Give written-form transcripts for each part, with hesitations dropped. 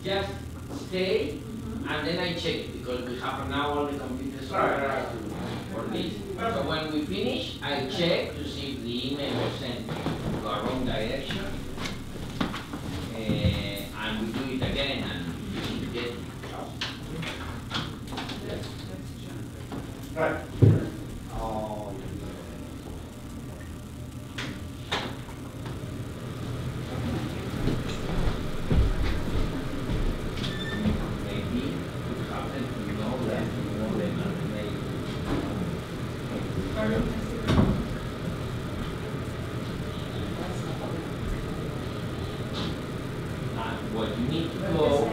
just stay, and then I check, because we have an hour on the computer for this. So when we finish, I check to see if the email was sent to our wrong direction, and we do it again, and we get Right. what you need to go.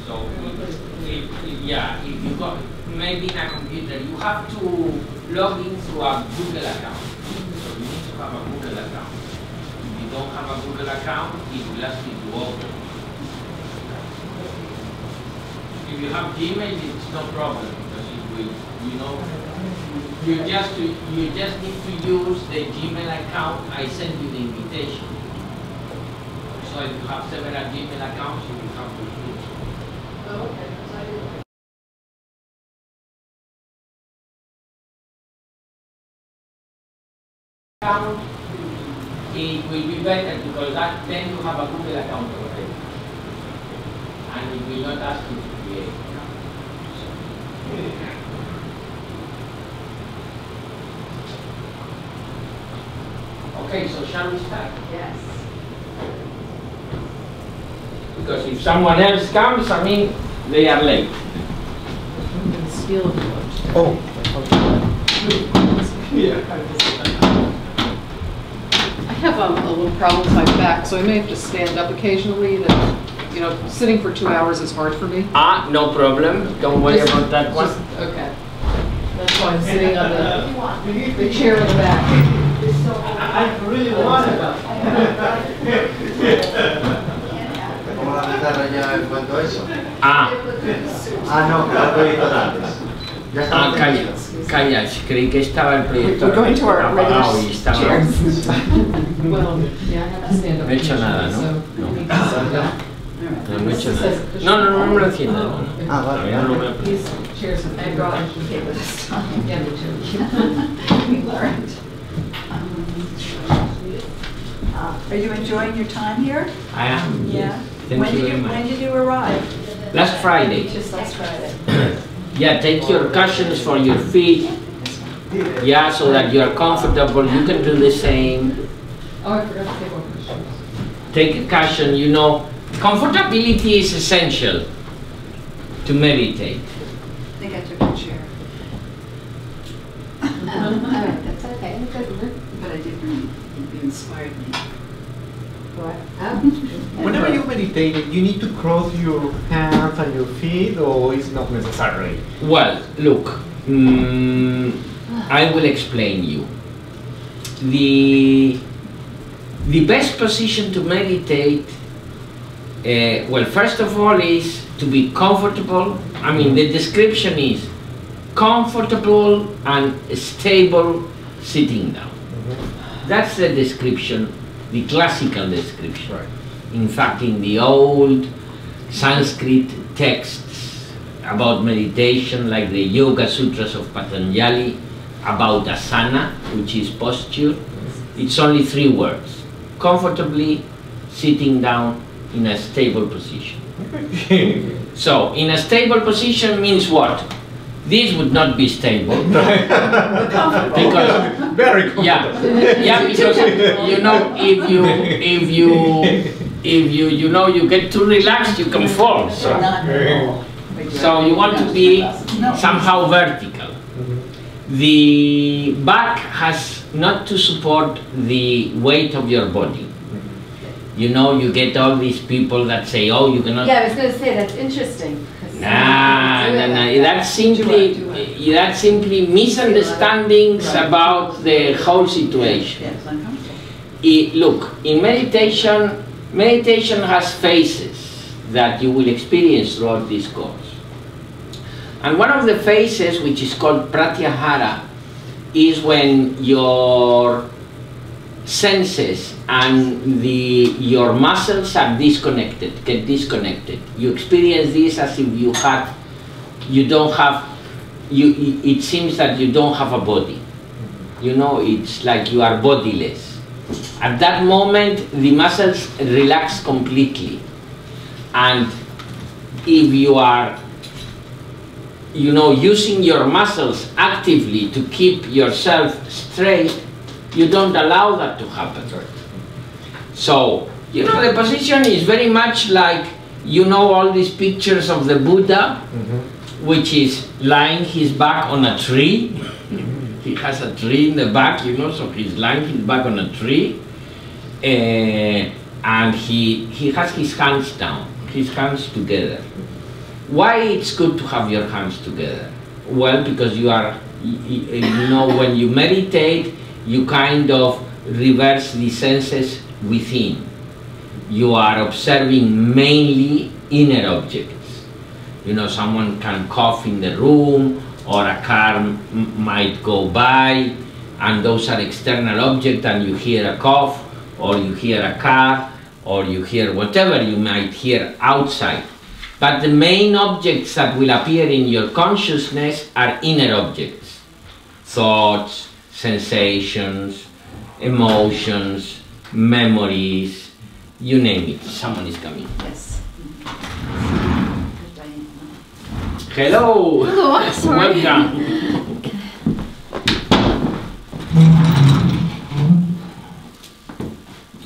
So, if you got maybe in a computer, you have to log in through a Google account. So you need to have a Google account. If you don't have a Google account, it will ask you to open. If you have Gmail, it's no problem, because it will, you just need to use the Gmail account. I send you the invitation. So if you have several Gmail accounts, you will have to use. Oh, okay. Account, it will be better because then you have a Google account already, and it will not ask you to create. Okay, so shall we start? Yes. Because if someone else comes, I mean, they are late. I'm going to steal it. Oh. I have a little problem with my back, so I may have to stand up occasionally. That, sitting for 2 hours is hard for me. Ah, no problem. Don't worry about that one. Okay. That's why I'm sitting on the chair in the back. I really want it. ¿Cómo la guitarra ya en cuanto a eso? Ah, No, que la proyecto antes. Ya está. Calla, creí que estaba el proyector We're going to our apagado y regular estaba... chairs. Well, yeah, I have to stand up. No he hecho nada, ¿no? So No. we need to sit down. No, no he hecho nada. No me lo encienda. No. Ah, vale. Todavía no me lo These chairs have been brought. Yeah, me too. We learned. Are you enjoying your time here? I am. Yeah. Thank you very much. When did you arrive? Last Friday. Just last Friday. Yeah, take your cushions for your feet. Yeah, so that you are comfortable. You can do the same. Oh, I forgot to take off my shoes. Take a cushion, comfortability is essential to meditate. I think I took a chair. That's okay. But I did really, you inspired me. Whenever you meditate, you need to cross your hands and your feet, or it's not necessary? Well, look, I will explain you. The best position to meditate, well, first of all, is to be comfortable. I mean, the description is comfortable and stable sitting down. That's the description, the classical description. Right. In fact, in the old Sanskrit texts about meditation, like the Yoga Sutras of Patanjali, about asana, which is posture, it's only 3 words. Comfortably sitting down in a stable position. So, in a stable position means what? This would not be stable. Because Very comfortable. yeah, because if you get too relaxed, you can fall. So you want to be somehow vertical. The back has not to support the weight of your body. You get all these people that say, oh, you cannot... Yeah, I was going to say, that's interesting. Nah. That's simply misunderstandings about the whole situation. Yeah, it's uncomfortable. Look, in meditation, Meditation has phases that you will experience throughout this course. And one of the phases, which is called pratyahara, is when your senses and your muscles are disconnected, get disconnected. You experience this as if it seems that you don't have a body. You know, it's like you are bodiless. At that moment, the muscles relax completely. And if you are, you know, using your muscles actively to keep yourself straight, you don't allow that to happen. So, you know, the position is very much like, you know, all these pictures of the Buddha, which is lying his back on a tree. He has a tree in the back, you know, so he's lying his back on a tree. And he has his hands down, his hands together. Why it's good to have your hands together? Well, because you know, when you meditate, you kind of reverse the senses within. You are observing mainly inner objects. You know, someone can cough in the room, or a car might go by, and those are external objects, and you hear a cough, or you hear a car, or you hear whatever you might hear outside. But the main objects that will appear in your consciousness are inner objects. Thoughts, sensations, emotions, memories, you name it. Someone is coming. Yes. Hello! Hello, sorry. Welcome!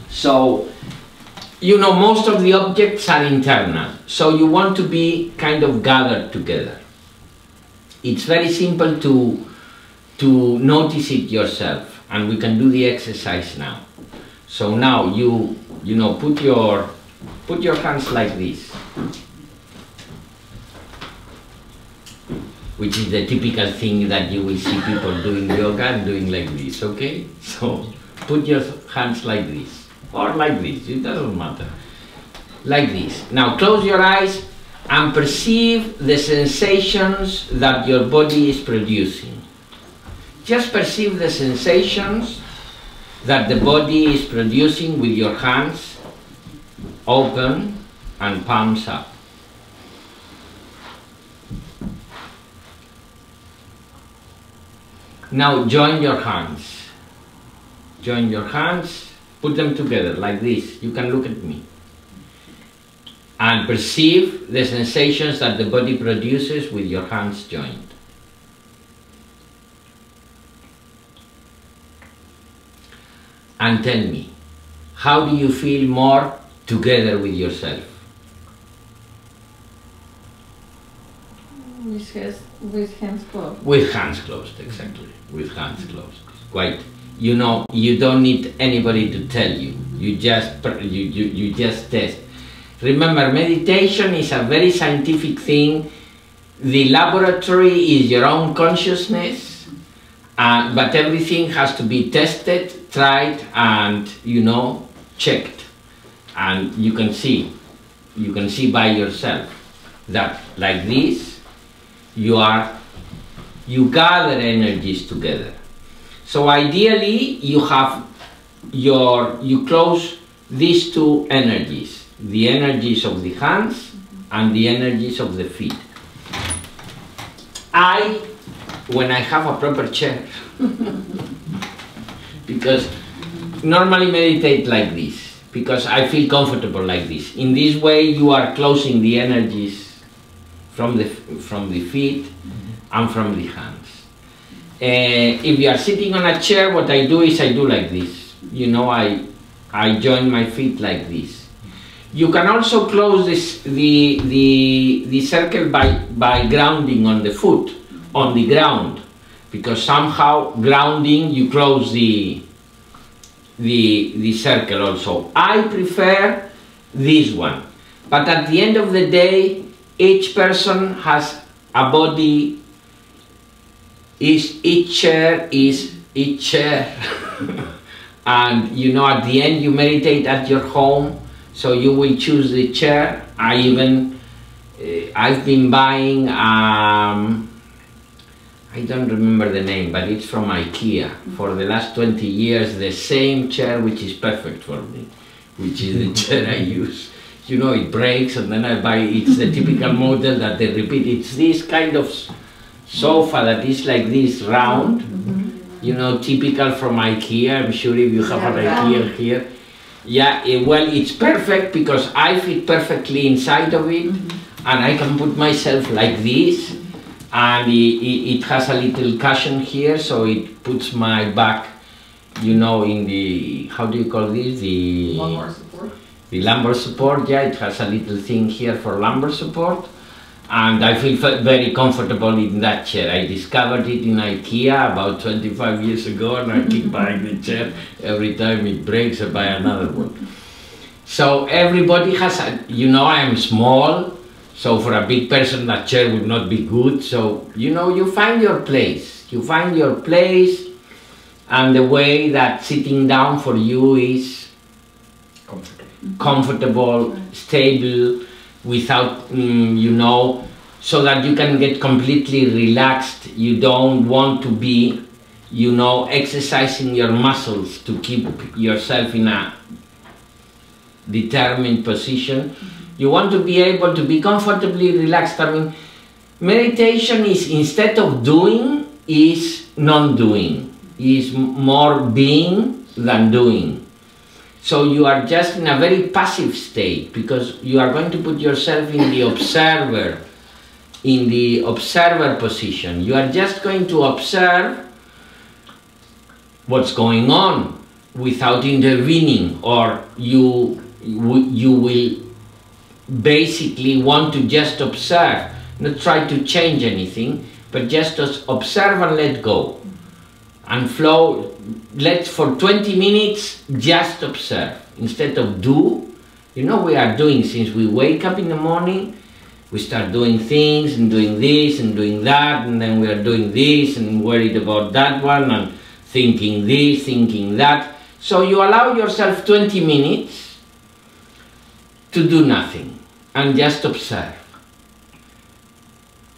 So, you know, most of the objects are internal, so you want to be kind of gathered together. It's very simple to notice it yourself, and we can do the exercise now. So now you know, put your hands like this, which is the typical thing that you will see people doing yoga and doing like this, okay? So put your hands like this, or like this, it doesn't matter. Like this. Now close your eyes and perceive the sensations that your body is producing. Just perceive the sensations that the body is producing with your hands open and palms up. Now join your hands. Join your hands, put them together like this. You can look at me. And perceive the sensations that the body produces with your hands joined. And tell me, how do you feel more together with yourself? With hands closed. With hands closed, exactly. With hands closed. Quite. You know, you don't need anybody to tell you. You just test. Remember, meditation is a very scientific thing. The laboratory is your own consciousness, but everything has to be tested, tried, and, you know, checked. And you can see by yourself that like this, you gather energies together. So ideally, you close these two energies, the energies of the hands and the energies of the feet. When I have a proper chair, because normally meditate like this, because I feel comfortable like this. In this way, you are closing the energies from the feet and from the hands. If you are sitting on a chair, what I do is I do like this. You know, I join my feet like this. You can also close the circle by grounding on the foot, on the ground, because somehow grounding, you close the circle also. I prefer this one, but at the end of the day, each person has a body. Each chair is each chair. And you know, at the end you meditate at your home, So you will choose the chair. I've been buying, I don't remember the name, but it's from IKEA. For the last 20 years, the same chair, which is perfect for me, which is the chair I use. You know, it breaks, and then I buy, it's the typical model that they repeat. It's this kind of sofa that is like this, round, you know, typical from IKEA. I'm sure if you have an IKEA here. Yeah, well, it's perfect because I fit perfectly inside of it, and I can put myself like this, and it has a little cushion here, so it puts my back, you know, in the, how do you call this? The Lumbar support. The lumbar support, yeah, it has a little thing here for lumbar support, and I feel very comfortable in that chair. I discovered it in IKEA about 25 years ago, and I keep buying the chair. Every time it breaks, I buy another one. So everybody has a, you know, I am small, so for a big person that chair would not be good. So, you know, you find your place. You find your place, and the way that sitting down for you is comfortable, stable, without, you know, so that you can get completely relaxed. You don't want to be, you know, exercising your muscles to keep yourself in a determined position. You want to be able to be comfortably relaxed. I mean, meditation is, instead of doing, is non-doing, is more being than doing. So you are just in a very passive state, because you are going to put yourself in the observer position. You are just going to observe what's going on without intervening, or you will basically want to just observe, not try to change anything, but just observe and let go and flow. Let's, for 20 minutes, just observe instead of do. You know, we are doing, since we wake up in the morning, we start doing things and doing this and doing that, and then we are doing this and worried about that one and thinking this, thinking that. So you allow yourself 20 minutes to do nothing and just observe.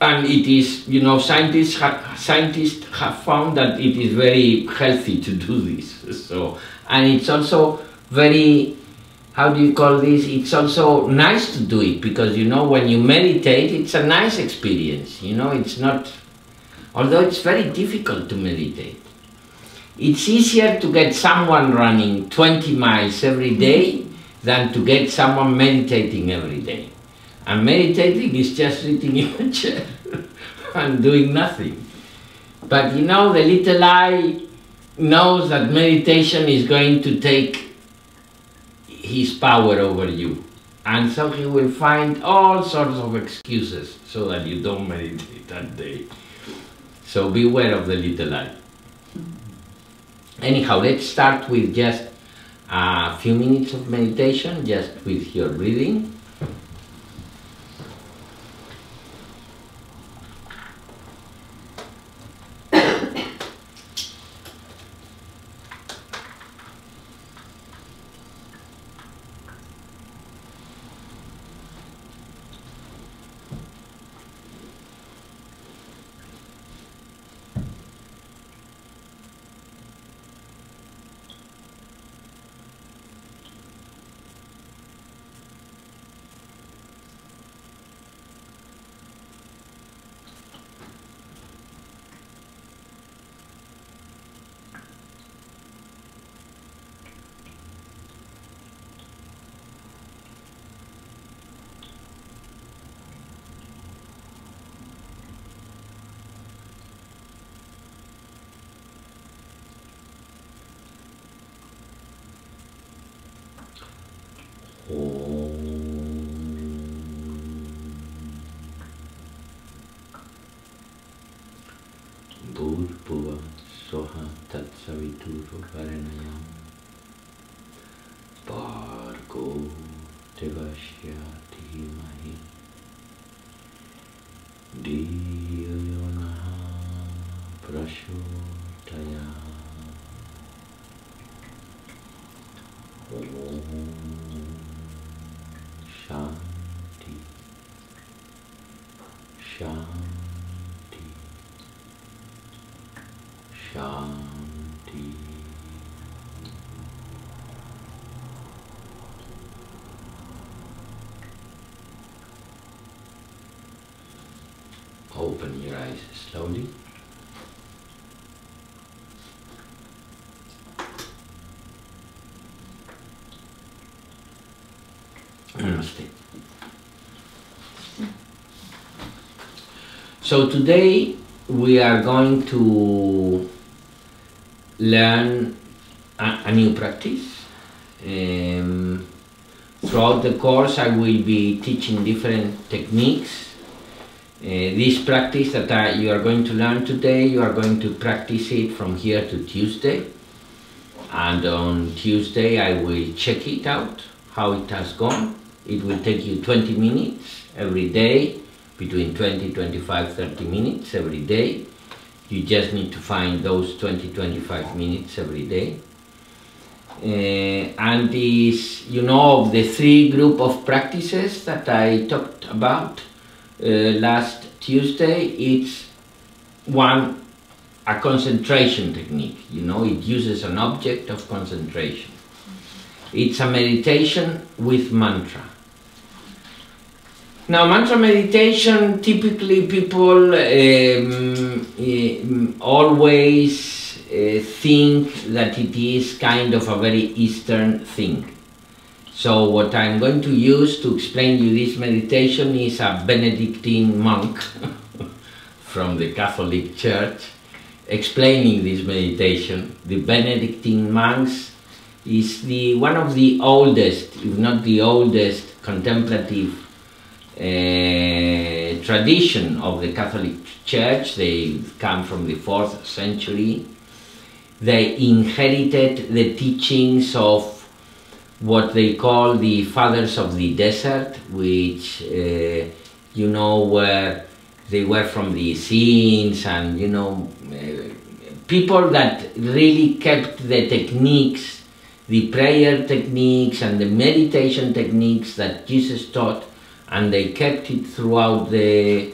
And it is, you know, scientists have found that it is very healthy to do this. So, and it's also very, how do you call this? It's also nice to do it, because, you know, when you meditate, it's a nice experience. You know, it's not, although it's very difficult to meditate. It's easier to get someone running 20 miles every day than to get someone meditating every day. And meditating is just sitting in a chair and doing nothing. But, you know, the little I knows that meditation is going to take his power over you. And so he will find all sorts of excuses so that you don't meditate that day. So beware of the little I. Anyhow, let's start with just a few minutes of meditation, just with your breathing. Bhurpua Soha Tatsavituru Varenayam Bhargo Devasya Dhimahi Dhiyo Yonaha Prachodaya. Om Shanti, Shanti, Shanti. Open your eyes slowly. Namaste. So today we are going to learn a new practice. Throughout the course I will be teaching different techniques. This practice that you are going to learn today, you are going to practice it from here to Tuesday. And on Tuesday I will check it out, how it has gone. It will take you 20 minutes every day, between 20, 25, 30 minutes every day. You just need to find those 20, 25 minutes every day. And this, you know, of the three group of practices that I talked about last Tuesday, it's one, a concentration technique. You know, it uses an object of concentration. It's a meditation with mantra. Now, mantra meditation, typically people always think that it is kind of a very Eastern thing. So what I'm going to use to explain you this meditation is a Benedictine monk from the Catholic Church explaining this meditation. The Benedictine monks is one of the oldest, if not the oldest, contemplative tradition of the Catholic Church. They come from the 4th century. They inherited the teachings of what they call the Fathers of the Desert, which, you know, where they were from the Essenes and, you know, people that really kept the techniques, the prayer techniques and the meditation techniques that Jesus taught, and they kept it throughout the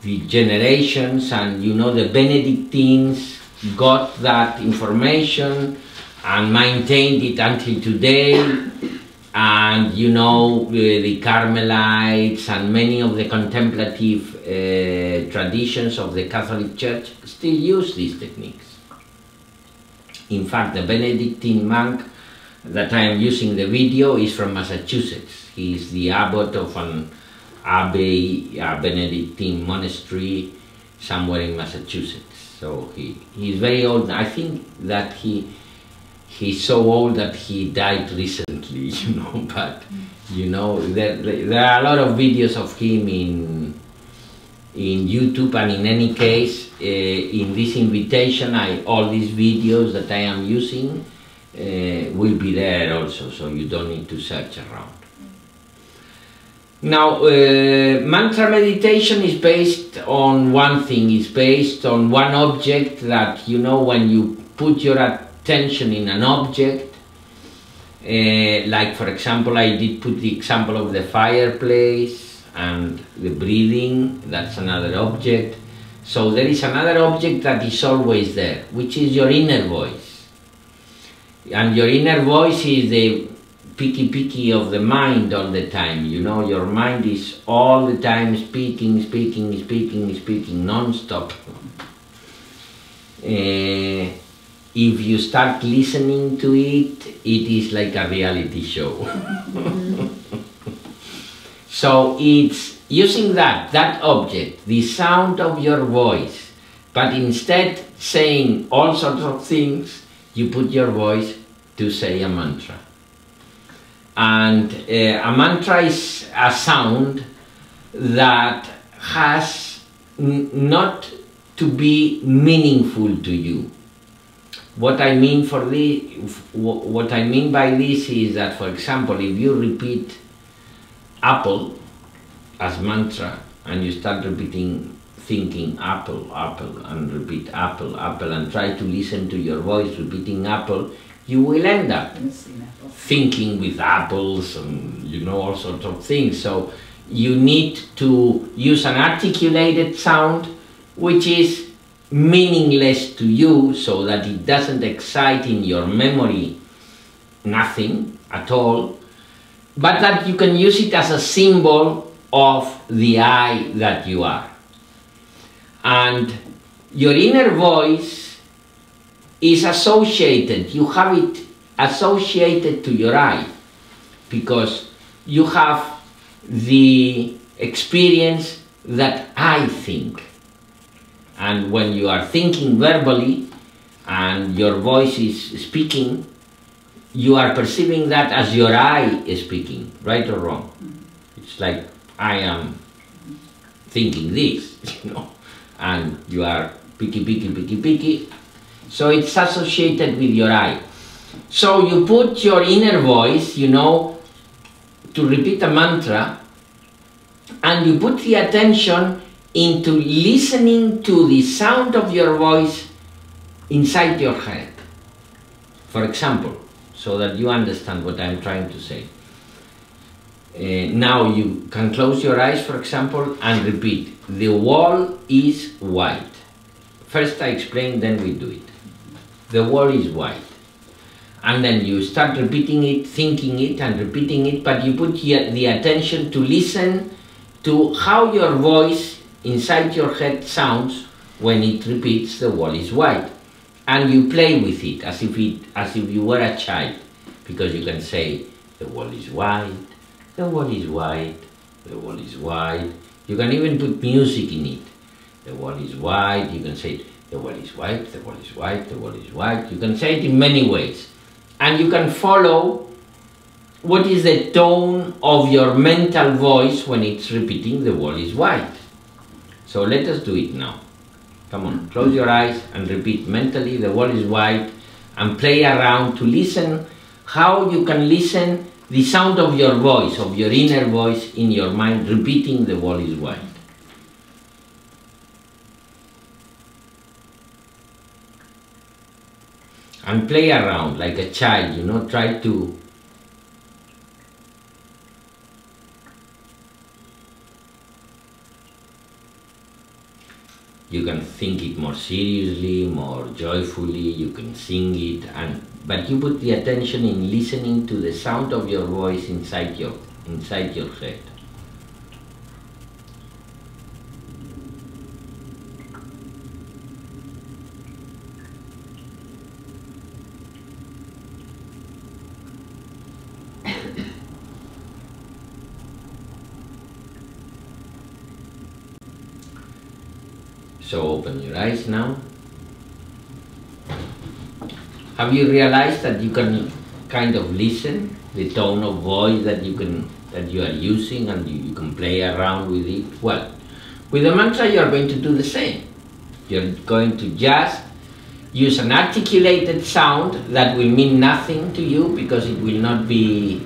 generations. And, you know, the Benedictines got that information and maintained it until today. And, you know, the Carmelites and many of the contemplative traditions of the Catholic Church still use these techniques. In fact, the Benedictine monk that I am using the video is from Massachusetts. He is the abbot of an abbey, a Benedictine monastery somewhere in Massachusetts. So he is very old. I think that he's so old that he died recently, you know, but, you know, there are a lot of videos of him in YouTube. And in any case, in this invitation, all these videos that I am using will be there also, so you don't need to search around. Now, mantra meditation is based on one thing. It's based on one object that, you know, when you put your attention in an object, like for example, I did put the example of the fireplace and the breathing, that's another object. So there is another object that is always there, which is your inner voice. And your inner voice is the picky of the mind all the time. You know, your mind is all the time speaking non-stop. If you start listening to it, it is like a reality show. So it's using that object, the sound of your voice, but instead saying all sorts of things, you put your voice to say a mantra. And a mantra is a sound that has not to be meaningful to you. What I mean by this is that, for example, if you repeat apple as mantra and you start thinking apple, and repeat apple, and try to listen to your voice repeating apple, you will end up Missing apple. thinking with apples and all sorts of things. So you need to use an articulated sound which is meaningless to you, so that it doesn't excite in your memory nothing at all, but that you can use it as a symbol of the I that you are. And your inner voice is associated, you have it associated to your I, because you have the experience that I think. And when you are thinking verbally and your voice is speaking, you are perceiving that as your I is speaking, right or wrong? It's like, I am thinking this, and you are picky. So it's associated with your I. So you put your inner voice, to repeat a mantra, and you put the attention into listening to the sound of your voice inside your head. For example, so that you understand what I'm trying to say. Now you can close your eyes, for example, and repeat, the wall is white. First I explain, then we do it. The wall is white. And then you start repeating it, thinking it and repeating it, but you put the attention to listen to how your voice inside your head sounds when it repeats the wall is white. And you play with it as if you were a child, because you can say, the wall is white, the wall is white, the wall is white. You can even put music in it. The wall is white, you can say, the wall is white, the wall is white, the wall is white. You can say it in many ways. And you can follow what is the tone of your mental voice when it's repeating the wall is white. So let us do it now. Come on, close your eyes and repeat mentally, the wall is white, and play around to listen how you can listen the sound of your voice, of your inner voice in your mind, repeating the wall is white. And play around like a child, try to you can think it more seriously, more joyfully, you can sing it, but you put the attention in listening to the sound of your voice inside your head. So open your eyes now. Have you realized that you can kind of listen the tone of voice that you are using, and you can play around with it? Well, with the mantra you are going to do the same. You're going to just use an articulated sound that will mean nothing to you, because it will not be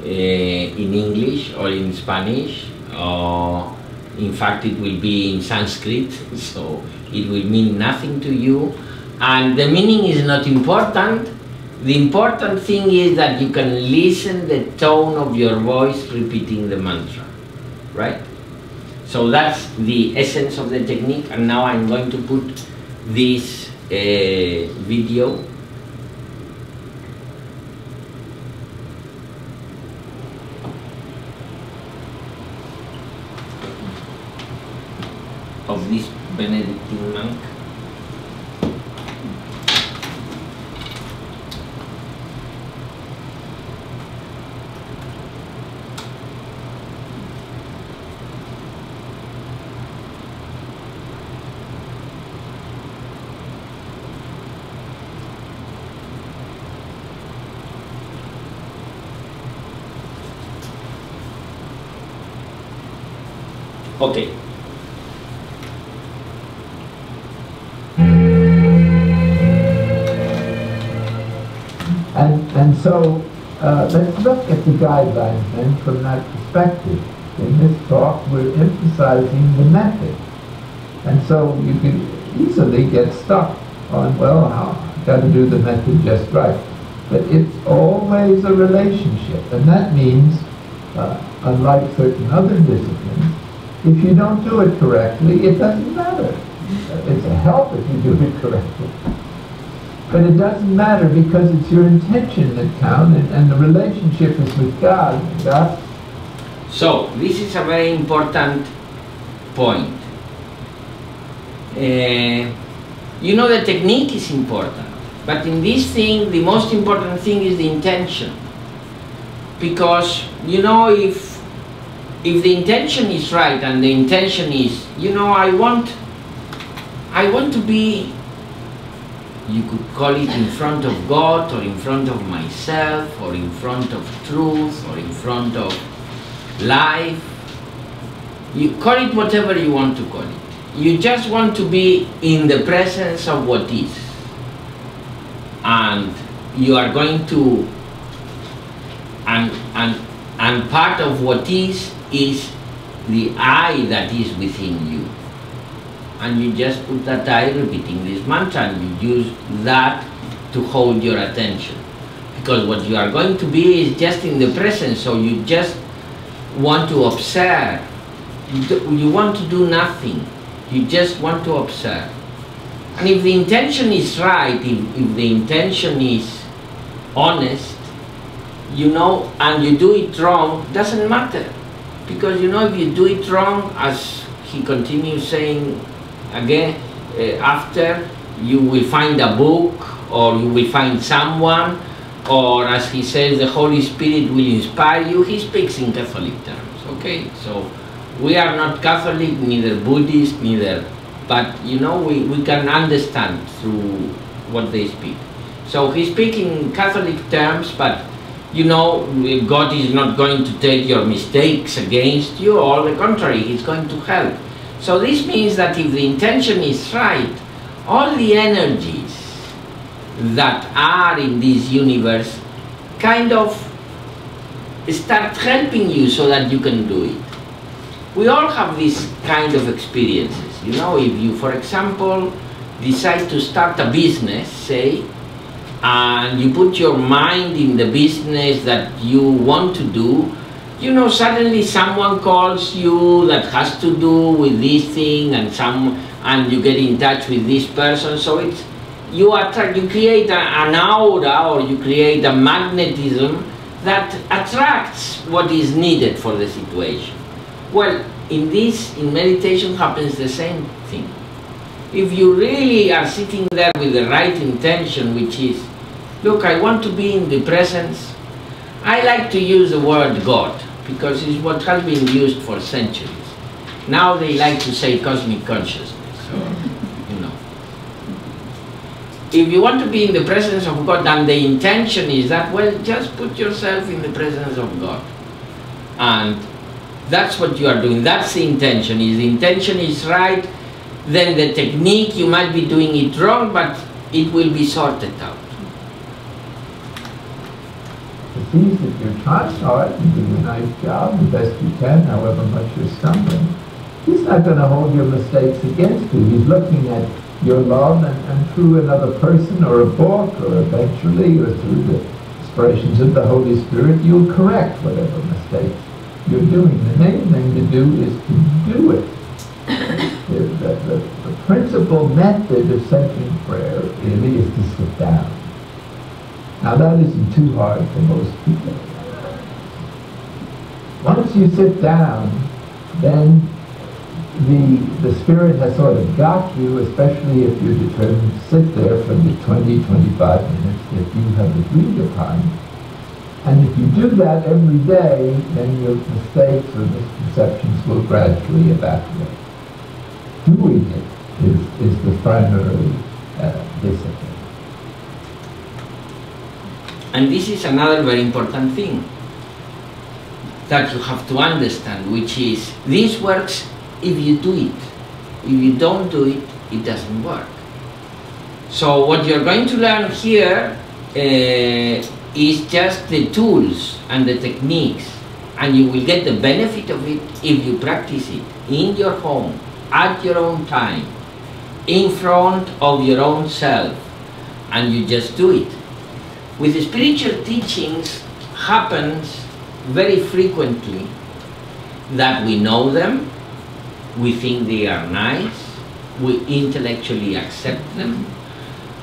in English or in Spanish, or in fact it will be in Sanskrit, so it will mean nothing to you, and the meaning is not important. The important thing is that you can listen the tone of your voice repeating the mantra, right? So that's the essence of the technique, and now I'm going to put this video of this Benedictine monk. Okay. And so let's look at the guidelines then from that perspective. In this talk, we're emphasizing the method. And so you can easily get stuck on, well, You got to do the method just right. But it's always a relationship, and that means, unlike certain other disciplines, if you don't do it correctly, it doesn't matter. It's a help if you do it correctly. But it doesn't matter because it's your intention that counts, and the relationship is with God. So, this is a very important point. You know, the technique is important, but in this thing, the most important thing is the intention. Because, you know, if the intention is right, and the intention is, you know, I want to be, you could call it in front of God, or in front of myself, or in front of truth, or in front of life. You call it whatever you want to call it. You just want to be in the presence of what is. And you are going to, and part of what is the I that is within you. And you just put that I repeating this mantra, and you use that to hold your attention. Because what you are going to be is just in the present, so you just want to observe. You want to do nothing. You just want to observe. And if the intention is right, if the intention is honest, you know, and you do it wrong, doesn't matter. Because, you know, if you do it wrong, as he continues saying again, after, you will find a book, or you will find someone, or as he says, the Holy Spirit will inspire you. He speaks in Catholic terms, okay? So we are not Catholic, neither Buddhist, neither, but you know, we can understand through what they speak. So he's speaking in Catholic terms, but you know, God is not going to take your mistakes against you, all the contrary, he's going to help. So this means that if the intention is right, all the energies that are in this universe kind of start helping you so that you can do it. We all have these kind of experiences. You know, if you, for example, decide to start a business, say, and you put your mind in the business that you want to do, you know, suddenly someone calls you that has to do with this thing, and you get in touch with this person. So it's, you create an aura, or you create a magnetism that attracts what is needed for the situation. Well, in meditation happens the same thing. If you really are sitting there with the right intention, which is, look, I want to be in the presence. I like to use the word God, because it's what has been used for centuries. Now they like to say cosmic consciousness, so, you know. If you want to be in the presence of God, and the intention is that, well, just put yourself in the presence of God. And that's what you are doing. That's the intention. If the intention is right, then the technique, you might be doing it wrong, but it will be sorted out. It sees that you're trying hard and doing a nice job, the best you can, however much you're stumbling. He's not going to hold your mistakes against you. He's looking at your love, and through another person or a book, or eventually, or through the inspirations of the Holy Spirit, you'll correct whatever mistakes you're doing. The main thing to do is to do it. The principal method of centering prayer really is to sit down. Now that isn't too hard for most people. Once you sit down, then the Spirit has sort of got you, especially if you're determined to sit there for the 20, 25 minutes that you have agreed upon. And if you do that every day, then your mistakes or misconceptions will gradually evaporate. Doing it is the primary discipline. And this is another very important thing that you have to understand, which is, this works if you do it. If you don't do it, it doesn't work. So what you're going to learn here is just the tools and the techniques, and you will get the benefit of it if you practice it in your home, at your own time, in front of your own self, and you just do it. With the spiritual teachings happens very frequently that we know them, we think they are nice, we intellectually accept them,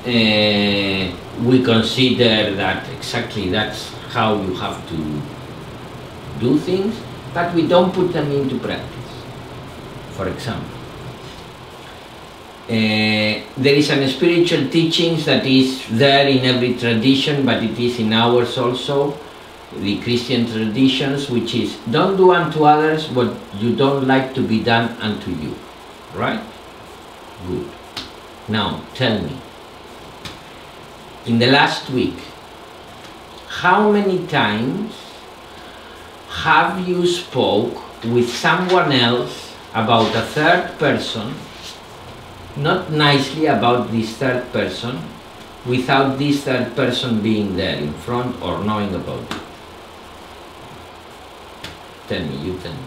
we consider that exactly that's how you have to do things, but we don't put them into practice. For example, there is an spiritual teachings that is there in every tradition, but it is in ours also, the Christian traditions, which is don't do unto others what you don't like to be done unto you. Right? Good. Now tell me, in the last week, how many times have you spoke with someone else about a third person, not nicely about this third person, without this third person being there in front or knowing about it? Tell me, you tell me.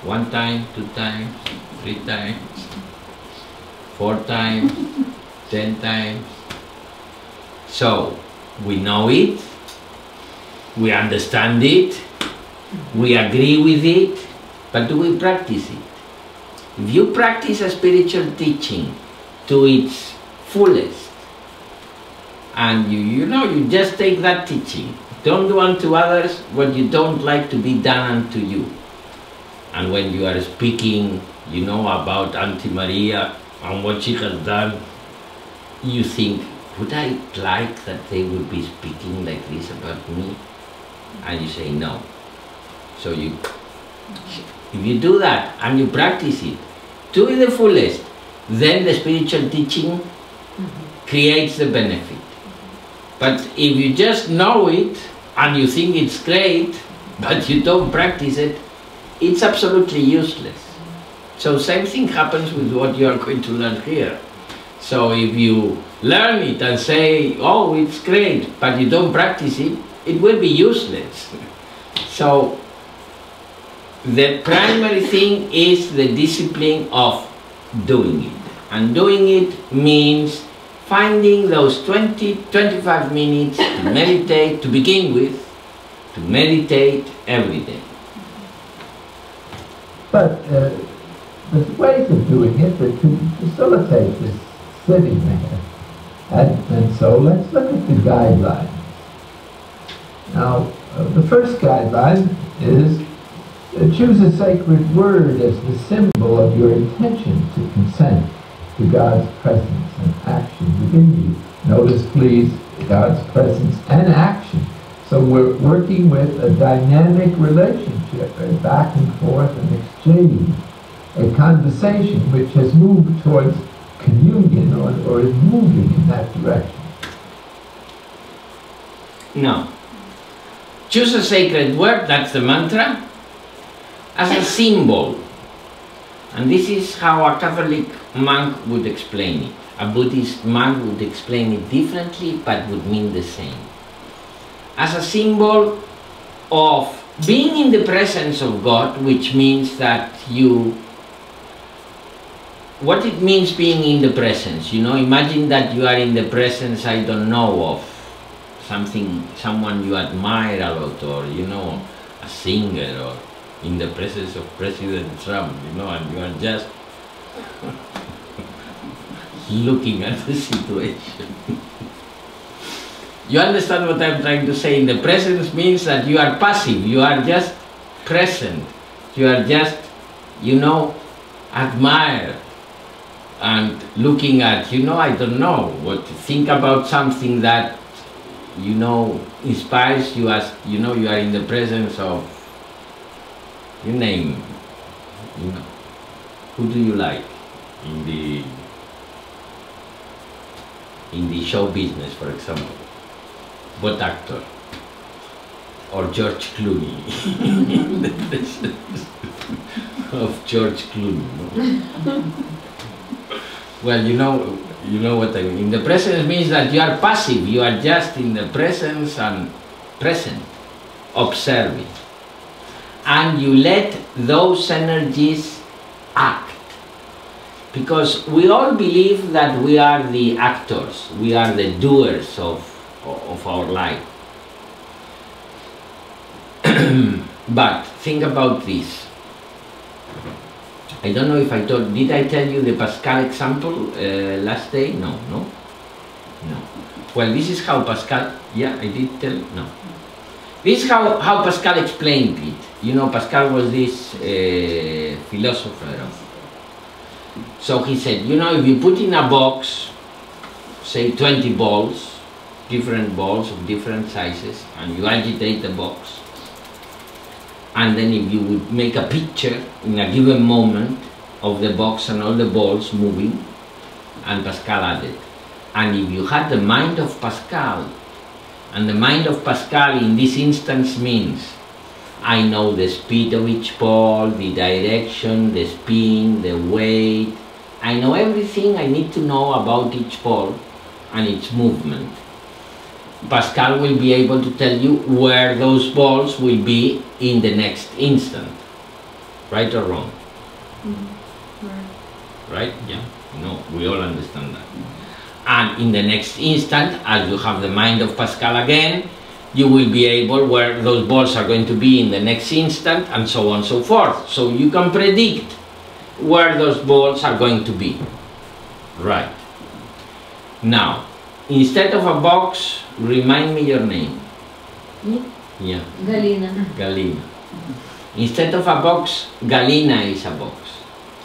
1 time, 2 times, 3 times, 4 times, 10 times. So, we know it, we understand it, we agree with it, but do we practice it? If you practice a spiritual teaching to its fullest, and you just take that teaching, don't do unto others what you don't like to be done unto you. And when you are speaking, about Auntie Maria and what she has done, you think, would I like that they would be speaking like this about me? And you say no. So if you do that and you practice it to the fullest, then the spiritual teaching creates the benefit. But if you just know it and you think it's great, but you don't practice it, it's absolutely useless. So same thing happens with what you are going to learn here. So if you learn it and say, oh, it's great, but you don't practice it, it will be useless. So the primary thing is the discipline of doing it. And doing it means finding those 20-25 minutes to meditate, to begin with, to meditate every day. But there's ways of doing it that can facilitate this sitting there. And so let's look at the guidelines. Now, the first guideline is choose a sacred word as the symbol of your intention to consent to God's presence and action within you. Notice, please, God's presence and action. So we're working with a dynamic relationship, a back and forth, an exchange, a conversation which has moved towards communion or is moving in that direction. Now, choose a sacred word, that's the mantra, as a symbol. And this is how a Catholic monk would explain it. A Buddhist monk would explain it differently, but would mean the same. As a symbol of being in the presence of God, which means that what it means being in the presence, imagine that you are in the presence, I don't know, of someone you admire a lot, or, a singer, or in the presence of President Trump, and you are just looking at the situation. You understand what I'm trying to say? In the presence means that you are passive, you are just present, you are just, admire and looking at, I don't know, what to think about something that, inspires you as, you are in the presence of, you name, who do you like in the show business, for example? What actor? Or George Clooney? The presence of George Clooney. No? Well, you know what I mean. In the presence means that you are passive, you are just in the presence and present, observing. And you let those energies act. Because we all believe that we are the actors, we are the doers of our life. But think about this. I don't know if did I tell you the Pascal example last day? No. Well, this is how Pascal, yeah, I did tell, no. This is how Pascal explained it. You know, Pascal was this philosopher. So he said, you know, if you put in a box, say 20 balls, different balls of different sizes, and you agitate the box, and then if you would make a picture in a given moment of the box and all the balls moving, and Pascal added. And if you had the mind of Pascal, and the mind of Pascal in this instance means I know the speed of each ball, the direction, the spin, the weight. I know everything I need to know about each ball and its movement. Pascal will be able to tell you where those balls will be in the next instant. Right or wrong? Right? Yeah. No, we all understand that. And in the next instant, as you have the mind of Pascal again, you will be able where those balls are going to be in the next instant, and so on and so forth. So you can predict where those balls are going to be. Right. Now, instead of a box, remind me your name. Me? Yeah. Galina. Galina. Instead of a box, Galina is a box.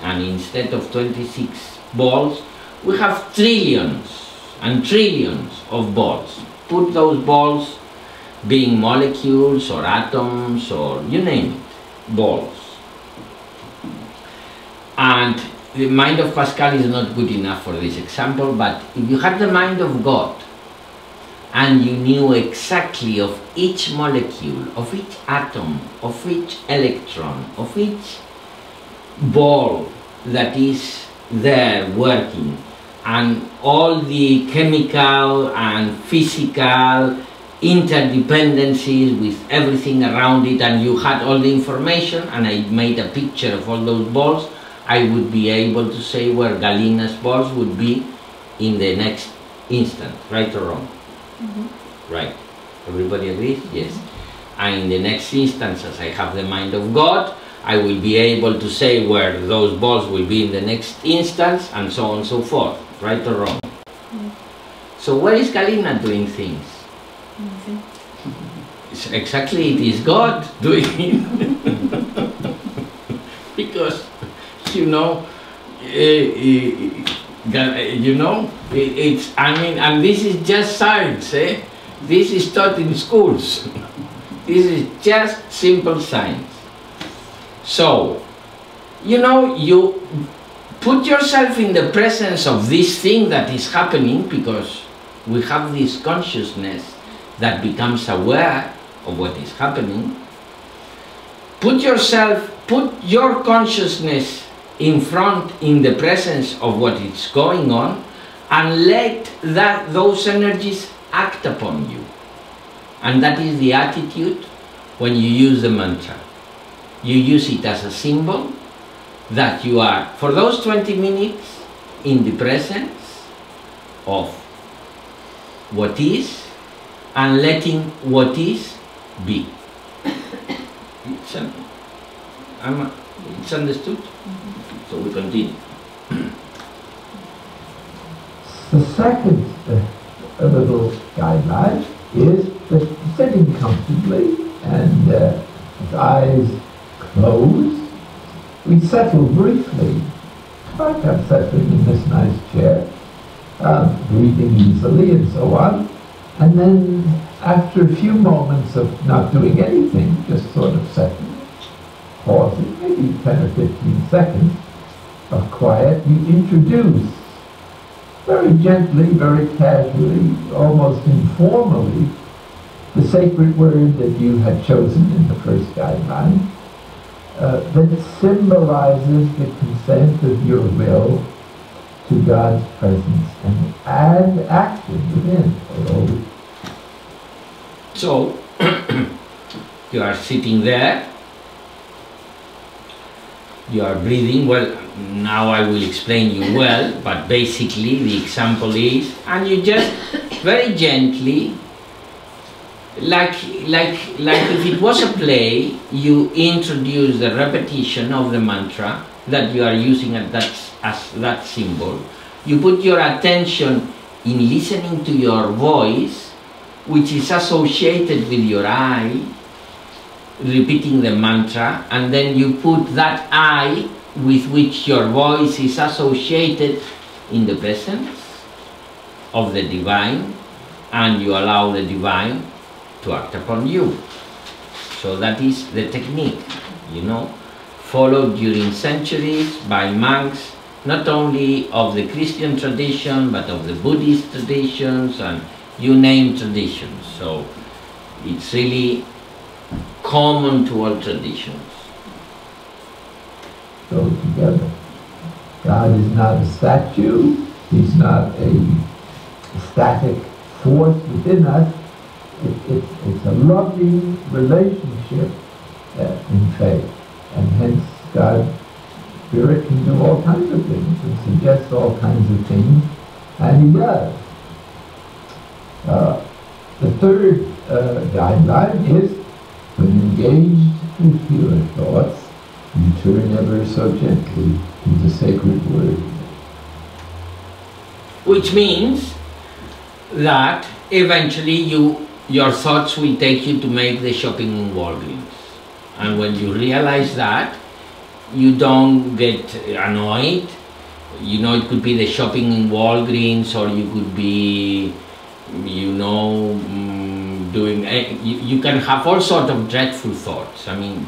And instead of 26 balls, we have trillions and trillions of balls. Put those balls being molecules or atoms or you name it, balls. And the mind of Pascal is not good enough for this example, but if you had the mind of God and you knew exactly of each molecule, of each atom, of each electron, of each ball that is there working, and all the chemical and physical interdependencies with everything around it, and you had all the information, and I made a picture of all those balls, I would be able to say where Galina's balls would be in the next instant, right or wrong? Right. Everybody agrees? Yes. And in the next instance, as I have the mind of God, I will be able to say where those balls will be in the next instance, and so on and so forth, right or wrong? So where is Galina doing things? Exactly, it is God doing it. Because, you know, it's, I mean, and this is just science, eh? This is taught in schools. This is just simple science. So, you know, you put yourself in the presence of this thing that is happening, because we have this consciousness that becomes aware of what is happening. Put your consciousness in the presence of what is going on, and let those energies act upon you. And that is the attitude when you use the mantra. You use it as a symbol that you are, for those 20 minutes, in the presence of what is, and letting what is be. It's understood? So we continue. The second little guideline is that sitting comfortably and with eyes closed, we settle briefly, like I'm settling in this nice chair, breathing easily and so on. And then after a few moments of not doing anything, just sort of settling, pausing, maybe 10 or 15 seconds of quiet, you introduce very gently, very casually, almost informally, the sacred word that you had chosen in the first guideline, that symbolizes the consent of your will to God's presence and action within. So, you are sitting there, You are breathing, well, now I will explain you well, but basically the example is, and you just very gently, like if it was a play, you introduce the repetition of the mantra that you are using as that symbol. You put your attention in listening to your voice, which is associated with your eye, repeating the mantra, and then you put that eye with which your voice is associated in the presence of the divine, and you allow the divine to act upon you. So that is the technique, you know, followed during centuries by monks, not only of the Christian tradition, but of the Buddhist traditions, and you name traditions. So it's really common to all traditions. Go together. God is not a statue. He's not a static force within us. It's a loving relationship in faith. And hence God's Spirit can do all kinds of things and suggest all kinds of things. And He does. The third guideline is, when engaged with your thoughts, you turn ever so gently to the sacred word. Which means that eventually your thoughts will take you to make the shopping in Walgreens. And when you realize that, you don't get annoyed. You know, it could be the shopping in Walgreens, or you could be, you know, doing, you can have all sorts of dreadful thoughts. I mean,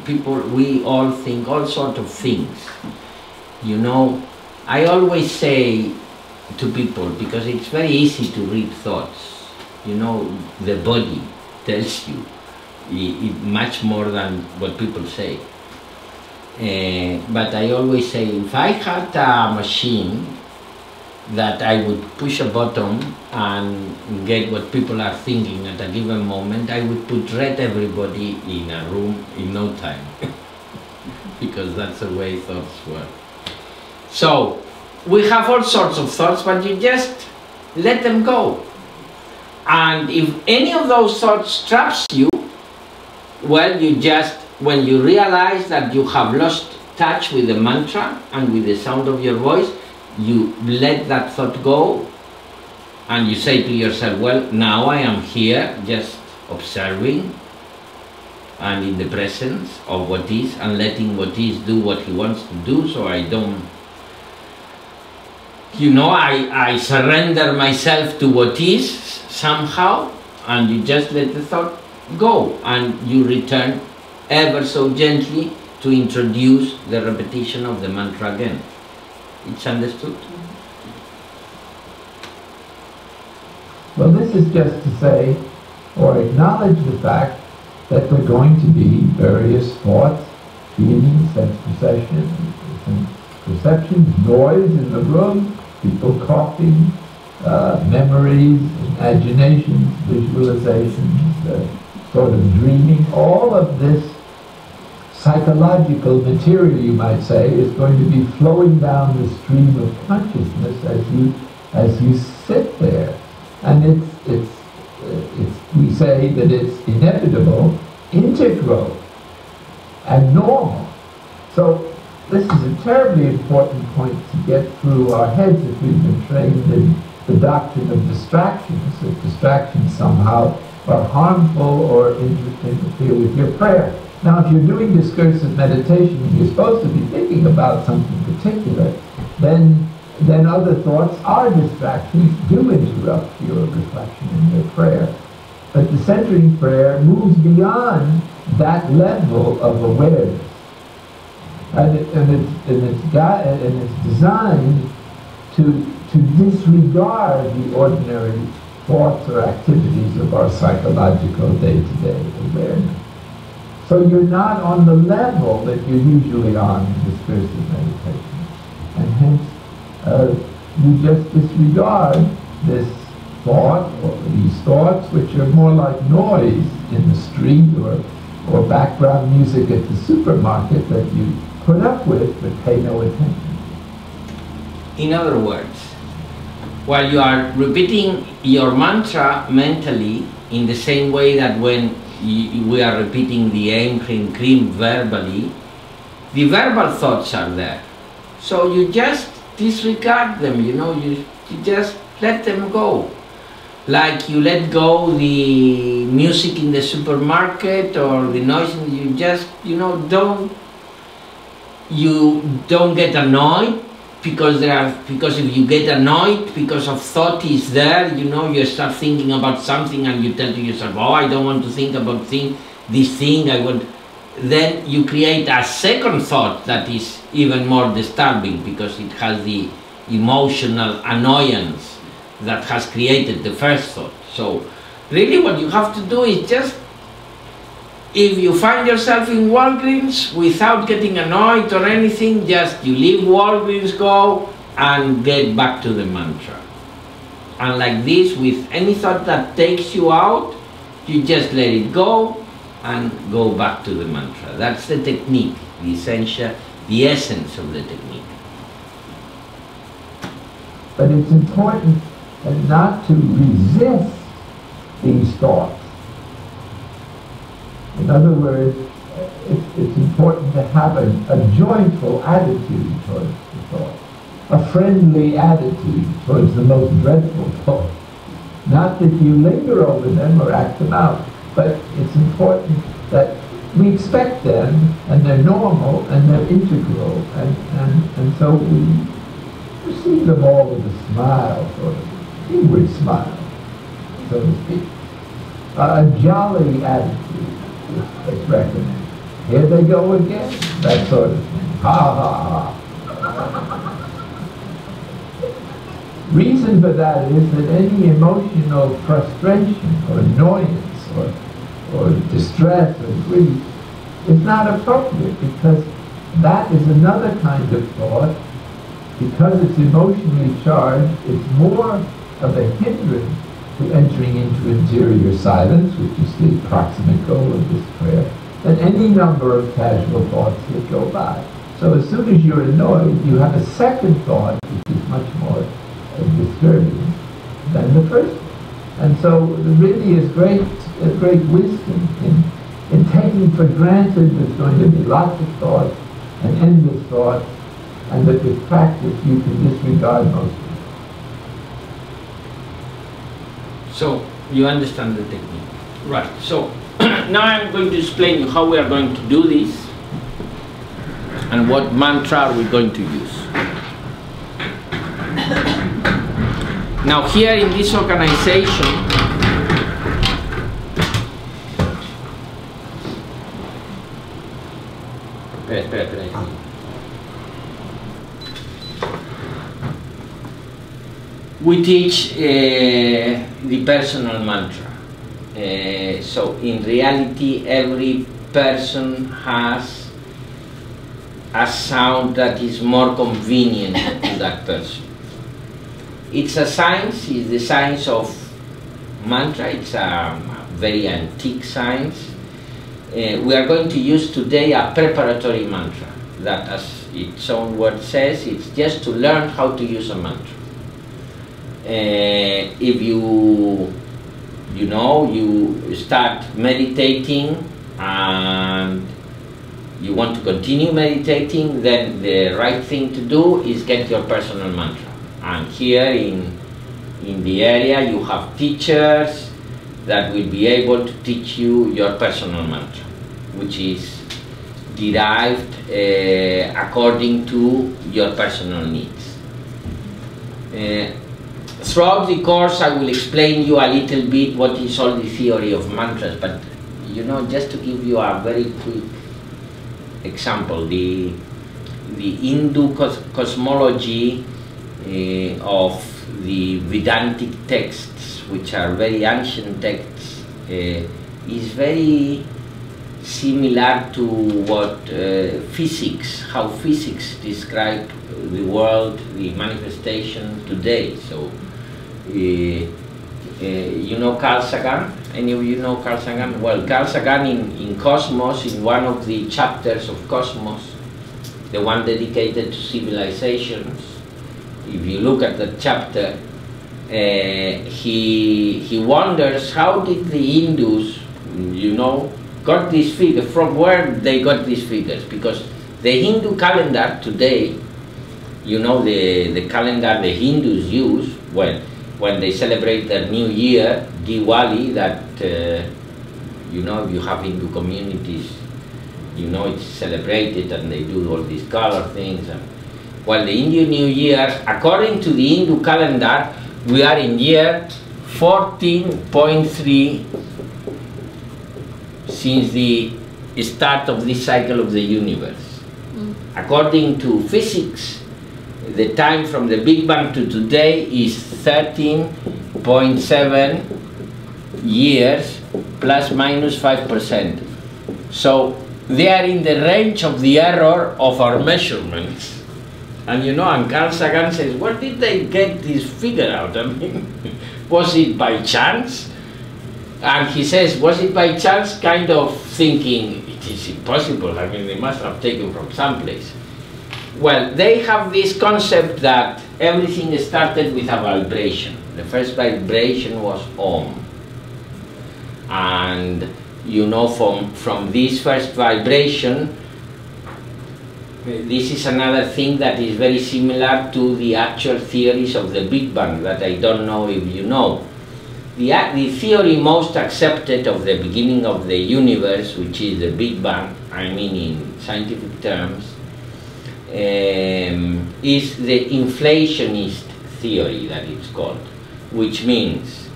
we all think all sorts of things. You know, I always say to people, because it's very easy to read thoughts, you know, the body tells you much more than what people say. But I always say, if I had a machine that I would push a button and get what people are thinking at a given moment, I would put everybody in a room in no time. Because that's the way thoughts work. So, we have all sorts of thoughts, but you just let them go. And if any of those thoughts traps you, well, you just, when you realize that you have lost touch with the mantra and with the sound of your voice, you let that thought go, and you say to yourself, well, now I am here just observing and in the presence of what is, and letting what is do what he wants to do, so I don't, you know, I surrender myself to what is somehow, and you just let the thought go, and you return ever so gently to introduce the repetition of the mantra again. It's understood? Well, this is just to say, or acknowledge the fact that there are going to be various thoughts, feelings, sense perceptions, noise in the room, people coughing, memories, imaginations, visualizations, sort of dreaming. All of this psychological material, you might say, is going to be flowing down the stream of consciousness as you sit there. And we say that it's inevitable, integral, and normal. So this is a terribly important point to get through our heads if we've been trained in the doctrine of distractions, that distractions somehow are harmful or interfere with your prayer. Now, if you're doing discursive meditation and you're supposed to be thinking about something particular, then other thoughts are distractions, do interrupt your reflection in your prayer. But the centering prayer moves beyond that level of awareness. And it's designed to disregard the ordinary thoughts or activities of our psychological day-to-day awareness. So you're not on the level that you're usually on in discursive meditation. And hence, you just disregard this thought, or these thoughts, which are more like noise in the street, or background music at the supermarket that you put up with but pay no attention. In other words, while you are repeating your mantra mentally in the same way that when we are repeating the aim, cream, cream verbally, the verbal thoughts are there. So you just disregard them, you know, you just let them go. Like you let go the music in the supermarket or the noise, you just, you know, don't get annoyed because if you get annoyed because of thought is there, you know, you start thinking about something and you tell to yourself, oh, I don't want to think about this thing, I want. Then you create a second thought that is even more disturbing because it has the emotional annoyance that has created the first thought. So really what you have to do is just, if you find yourself in Walgreens without getting annoyed or anything, just you leave Walgreens, go and get back to the mantra. And like this, with any thought that takes you out, you just let it go and go back to the mantra. That's the technique, the essential, the essence of the technique. But it's important not to resist these thoughts. In other words, it's important to have a joyful attitude towards the thought, a friendly attitude towards the most dreadful thoughts. Not that you linger over them or act them out, but it's important that we expect them, and they're normal, and they're integral, and so we receive them all with a smile, sort of inward smile, so to speak. A jolly attitude is recommended. Here they go again, that sort of thing. Ha ha ha. Reason for that is that any emotional frustration or annoyance or distress or grief is not appropriate, because that is another kind of thought. Because it's emotionally charged, it's more of a hindrance to entering into interior silence, which is the proximate goal of this prayer, than any number of casual thoughts that go by. So as soon as you're annoyed, you have a second thought, which is much more disturbing than the first. And so there really is great wisdom in taking for granted there's going to be lots of thoughts and endless thoughts, and that with practice you can disregard most of them. So you understand the technique. Right. So now I'm going to explain you how we are going to do this and what mantra are we going to use. Now here in this organization, we teach the personal mantra. So in reality, every person has a sound that is more convenient to that person. It's a science, it's the science of mantra, it's a very antique science. We are going to use today a preparatory mantra that, as its own word says, it's just to learn how to use a mantra. If you start meditating and you want to continue meditating, then the right thing to do is get your personal mantra. And here in the area you have teachers that will be able to teach you your personal mantra, which is derived according to your personal needs. Throughout the course I will explain you a little bit what is all the theory of mantras, but just to give you a very quick example, the Hindu cosmology of the Vedantic texts, which are very ancient texts, is very similar to what how physics describe the world, the manifestation today. So, you know Carl Sagan? Any of you know Carl Sagan? Well, Carl Sagan in Cosmos, in one of the chapters of Cosmos, the one dedicated to civilizations, if you look at the chapter, he wonders how did the Hindus, you know, got these figures, from where they got these figures, because the Hindu calendar today, you know, the calendar the Hindus use when they celebrate their new year, Diwali, that, you know, if you have Hindu communities, you know, it's celebrated and they do all these color things. And, well, the Indian New Year, according to the Hindu calendar, we are in year 14.3 since the start of this cycle of the universe. According to physics, the time from the Big Bang to today is 13.7 years plus minus 5%. So they are in the range of the error of our measurements. And you know, and Carl Sagan says, where did they get this figure out? I mean, was it by chance? And he says, was it by chance? Kind of thinking, it is impossible. I mean, they must have taken from someplace. Well, they have this concept that everything started with a vibration. The first vibration was Om. And, you know, from this first vibration, this is another thing that is very similar to the actual theories of the Big Bang that I don't know if you know. The theory most accepted of the beginning of the universe, which is the Big Bang, I mean in scientific terms, is the inflationist theory that it's called, which means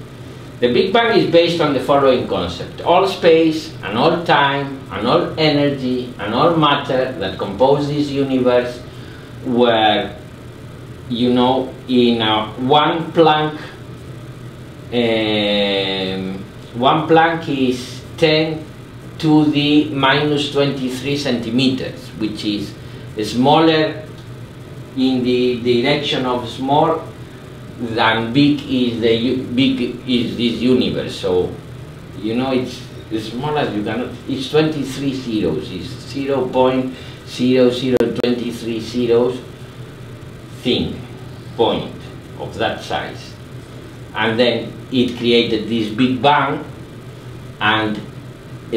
the Big Bang is based on the following concept. All space and all time and all energy and all matter that compose this universe were, you know, in a one Planck is 10 to the minus 23 centimeters, which is smaller in the direction of small than big is this universe. So, you know, it's as small as you cannot. It's 23 zeros. It's 0.0023 zeros point of that size, and then it created this Big Bang, and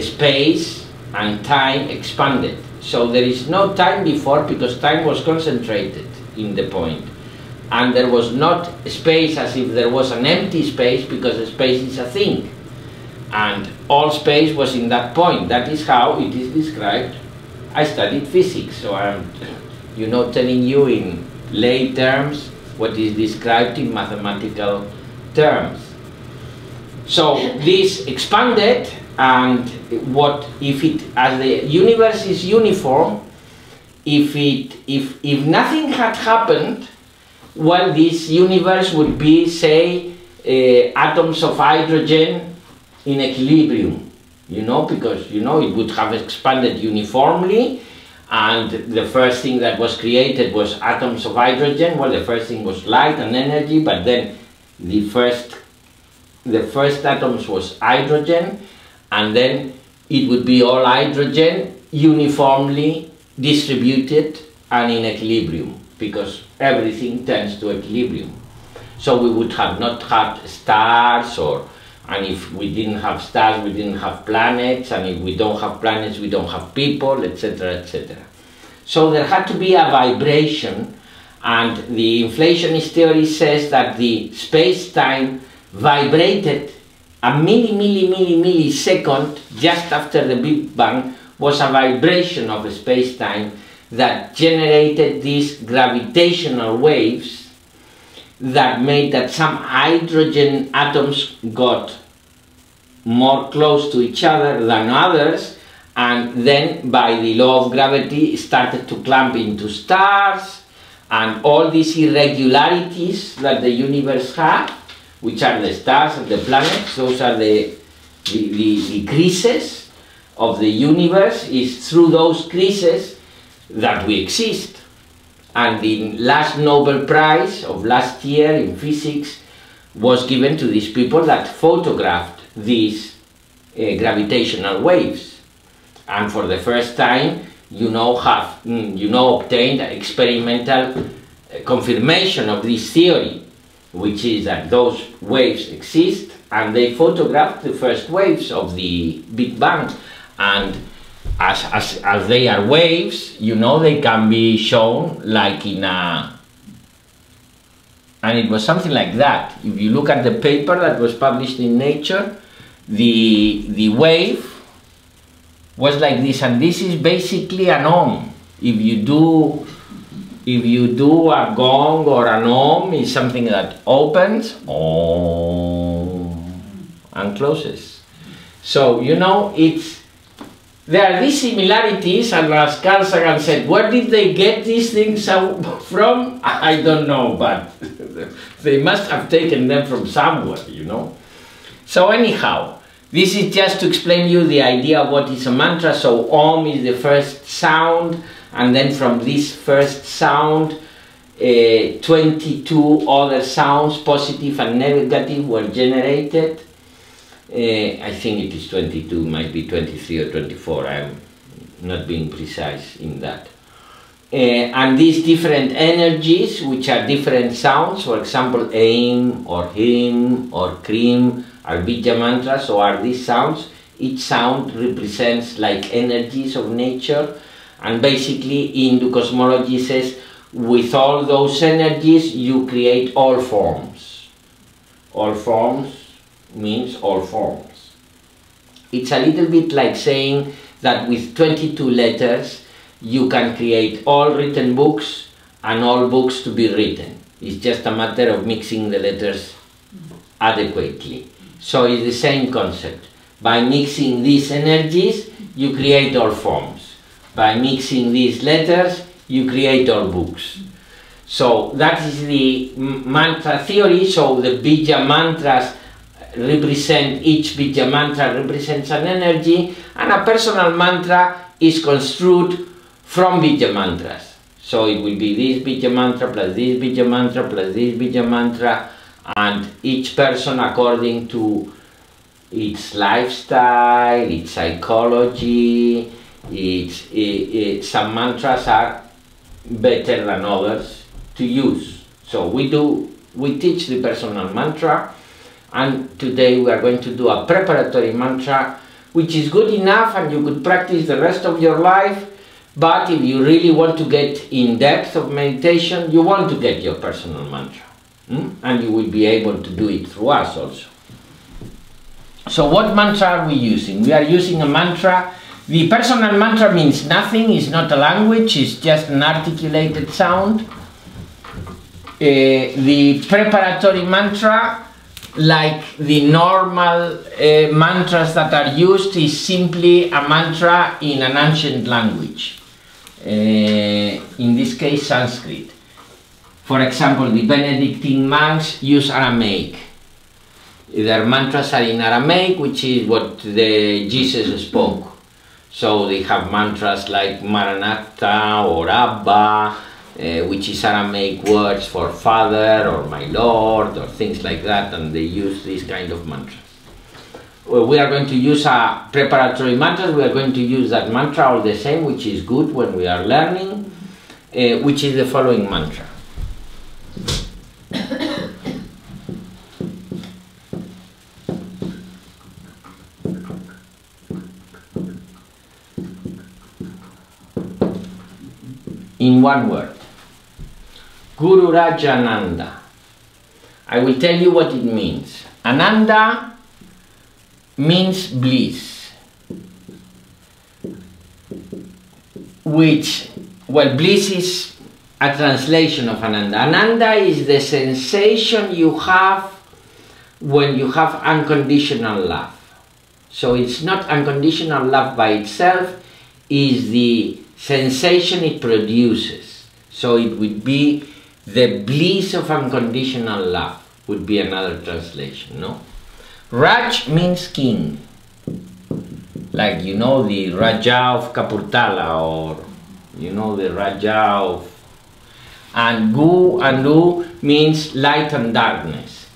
space and time expanded. So there is no time before, because time was concentrated in the point. And there was not space as if there was an empty space, because the space is a thing. And all space was in that point. That is how it is described. I studied physics, so I'm, you know, telling you in lay terms what is described in mathematical terms. So this expanded, and what if it, as the universe is uniform, if nothing had happened, well, this universe would be, say, atoms of hydrogen in equilibrium, you know, because, you know, it would have expanded uniformly, and the first thing that was created was atoms of hydrogen. Well, the first thing was light and energy, but then the first atoms was hydrogen, and then it would be all hydrogen uniformly distributed and in equilibrium, because everything tends to equilibrium. So we would have not had stars, and if we didn't have stars, we didn't have planets, and if we don't have planets, we don't have people, etc., etc. So there had to be a vibration, and the inflationist theory says that the space-time vibrated a millisecond just after the Big Bang, was a vibration of space-time that generated these gravitational waves that made that some hydrogen atoms got more close to each other than others, and then by the law of gravity started to clamp into stars, and all these irregularities that the universe had, which are the stars and the planets, those are the creases of the universe. Is through those creases that we exist. And the last Nobel Prize of last year in physics was given to these people that photographed these gravitational waves. And for the first time, obtained experimental confirmation of this theory, which is that those waves exist, and they photographed the first waves of the Big Bang. And as they are waves, they can be shown like in a... And it was something like that. If you look at the paper that was published in Nature, the wave was like this, and this is basically an ohm. If you do a gong or an ohm, it's something that opens and closes. So there are these similarities, and as Carl Sagan said, where did they get these things from? I don't know, but they must have taken them from somewhere, So anyhow, this is just to explain you the idea of what is a mantra. So Om is the first sound, and then from this first sound, 22 other sounds, positive and negative, were generated. I think it is 22, might be 23 or 24, I'm not being precise in that. And these different energies, which are different sounds, for example, Aim or Him or Krim, are Bija mantras, or are these sounds. Each sound represents like energies of nature, and basically Hindu cosmology says with all those energies you create all forms. All forms means all forms. It's a little bit like saying that with 22 letters you can create all written books and all books to be written. It's just a matter of mixing the letters adequately. So it's the same concept. By mixing these energies, you create all forms. By mixing these letters, you create all books. So that is the mantra theory. So the Bija mantras represent, each Bija mantra represents an energy, and a personal mantra is construed from Bija mantras. So it will be this Bija mantra plus this Bija mantra plus this Bija mantra, and each person according to its lifestyle, its psychology, some mantras are better than others to use. So we teach the personal mantra, and today we are going to do a preparatory mantra, which is good enough and you could practice the rest of your life. But if you really want to get in depth of meditation, you want to get your personal mantra. And you will be able to do it through us also. So what mantra are we using? We are using a mantra. The personal mantra means nothing, it's not a language, it's just an articulated sound. The preparatory mantra, like the normal mantras that are used, is simply a mantra in an ancient language. In this case, Sanskrit. For example, the Benedictine monks use Aramaic. Their mantras are in Aramaic, which is what Jesus spoke. So they have mantras like Maranatha or Abba, which is Aramaic words for Father or My Lord or things like that, and they use these kind of mantras. We are going to use a preparatory mantra. We are going to use that mantra all the same, which is good when we are learning, which is the following mantra. In one word, Guru Rajananda. I will tell you what it means. Ananda means bliss, which, well, bliss is a translation of Ananda. Ananda is the sensation you have when you have unconditional love. So it's not unconditional love by itself, is the sensation it produces. So it would be the bliss of unconditional love, would be another translation, no? Raj means king, like the Raja of Kapurthala, or the Raja of... And Gu and U means light and darkness.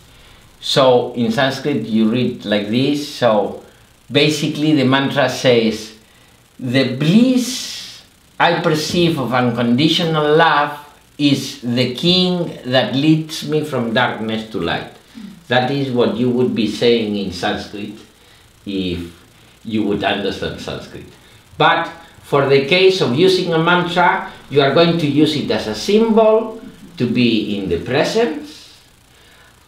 So in Sanskrit you read like this. So basically the mantra says, the bliss I perceive of unconditional love is the king that leads me from darkness to light. That is what you would be saying in Sanskrit if you would understand Sanskrit. But for the case of using a mantra, you are going to use it as a symbol to be in the presence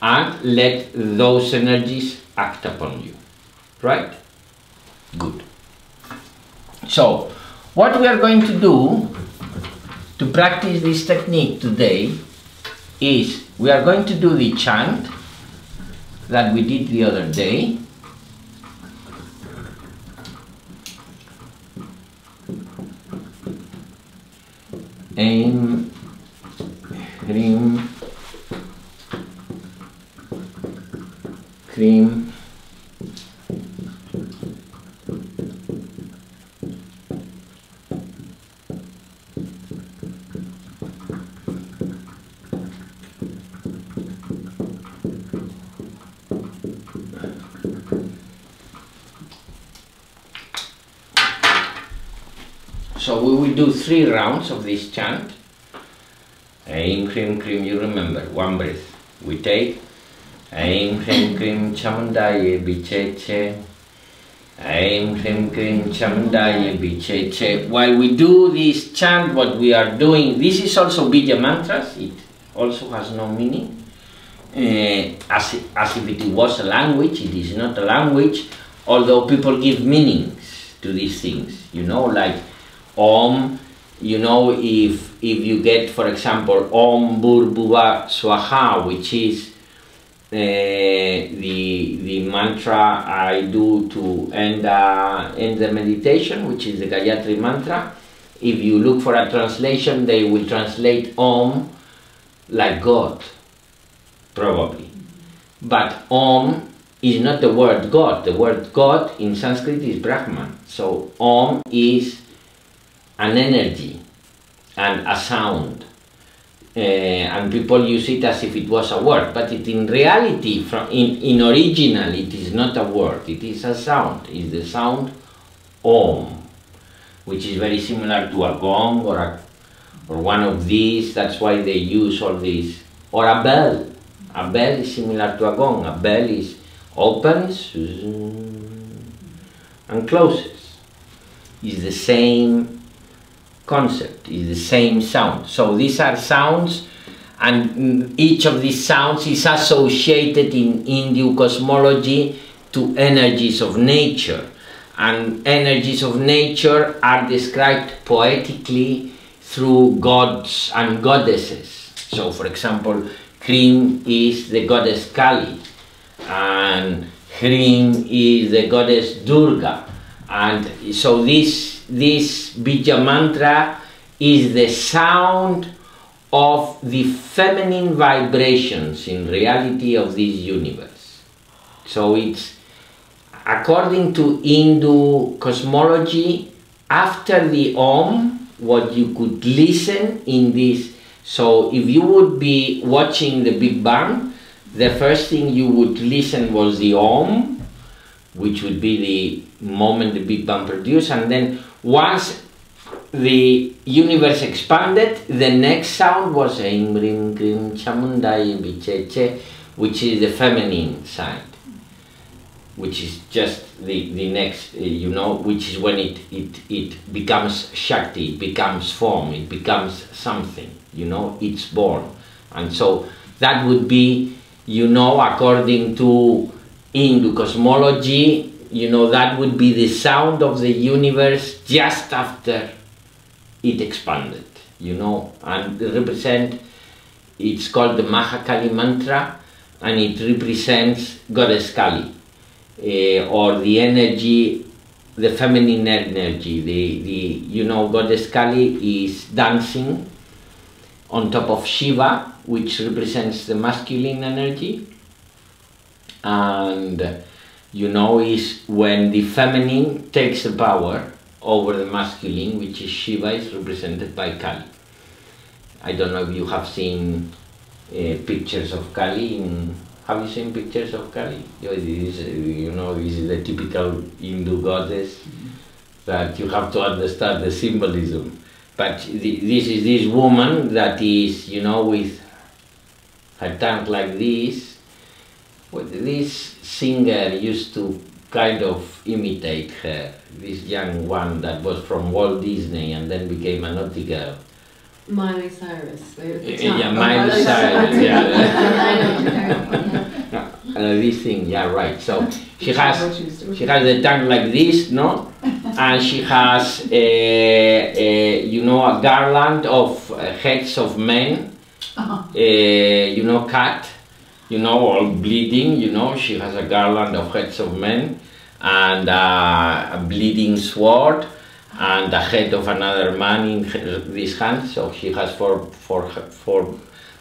and let those energies act upon you. Right? Good. So, what we are going to do to practice this technique today is we are going to do the chant that we did the other day. Aim, Hrim, Krim, so we will do 3 rounds of this chant. Aim, Krim, Krim, you remember, 1 breath. We take Aim, Krim, Krim, Chamundaye, Bicheche. Aim, Krim, Krim, Chamundaye, Bicheche. While we do this chant, what we are doing, this is also Bija mantras, it also has no meaning. As if it was a language, it is not a language, although people give meanings to these things, you know, like Om, you know, if you get, for example, Om Bhur-Bhuva Swaha, which is the mantra I do to end the meditation, which is the Gayatri mantra. If you look for a translation, they will translate Om like God, probably. But Om is not the word God. The word God in Sanskrit is Brahman. So Om is an energy and a sound, and people use it as if it was a word, but it in reality, in original, it is not a word, it is a sound. It's the sound Om, which is very similar to a gong or one of these. That's why they use all these. Or a bell. A bell is similar to a gong. A bell is opens and closes. It's the same concept, is the same sound. So these are sounds, and each of these sounds is associated in Hindu cosmology to energies of nature, and energies of nature are described poetically through gods and goddesses. So for example, Krim is the goddess Kali, and Hrim is the goddess Durga, and so this Bija mantra is the sound of the feminine vibrations in reality of this universe. So it's, according to Hindu cosmology, after the Om, what you could listen in this. So if you would be watching the Big Bang, the first thing you would listen was the Om, which would be the moment the Big Bang produced, and then once the universe expanded, the next sound was Aim Rim Krim Chamundaye Bicheche, which is the feminine side, which is just the next, you know, which is when it becomes Shakti, it becomes form, it becomes something, you know, it's born. And so that would be, you know, according to Hindu cosmology, you know, that would be the sound of the universe just after it expanded, you know, and it's called the Mahakali mantra, and it represents Goddess Kali, or the energy, the feminine energy. You know, Goddess Kali is dancing on top of Shiva, which represents the masculine energy, and you know, is when the feminine takes the power over the masculine, which is Shiva, is represented by Kali. I don't know if you have seen pictures of Kali. Have you seen pictures of Kali? You know, this is the typical Hindu goddess that you have to understand the symbolism. But this is this woman that is, you know, with her tongue like this. Well, this singer used to kind of imitate her, this young one that was from Walt Disney and then became a naughty girl. Miley Cyrus. Yeah, Miley Cyrus, yeah. This thing, yeah, right. So she has the tongue like this, no? And she has, you know, a garland of heads of men, you know, cut, you know, all bleeding, you know. She has a garland of heads of men and a bleeding sword and the head of another man in this hand. So she has four,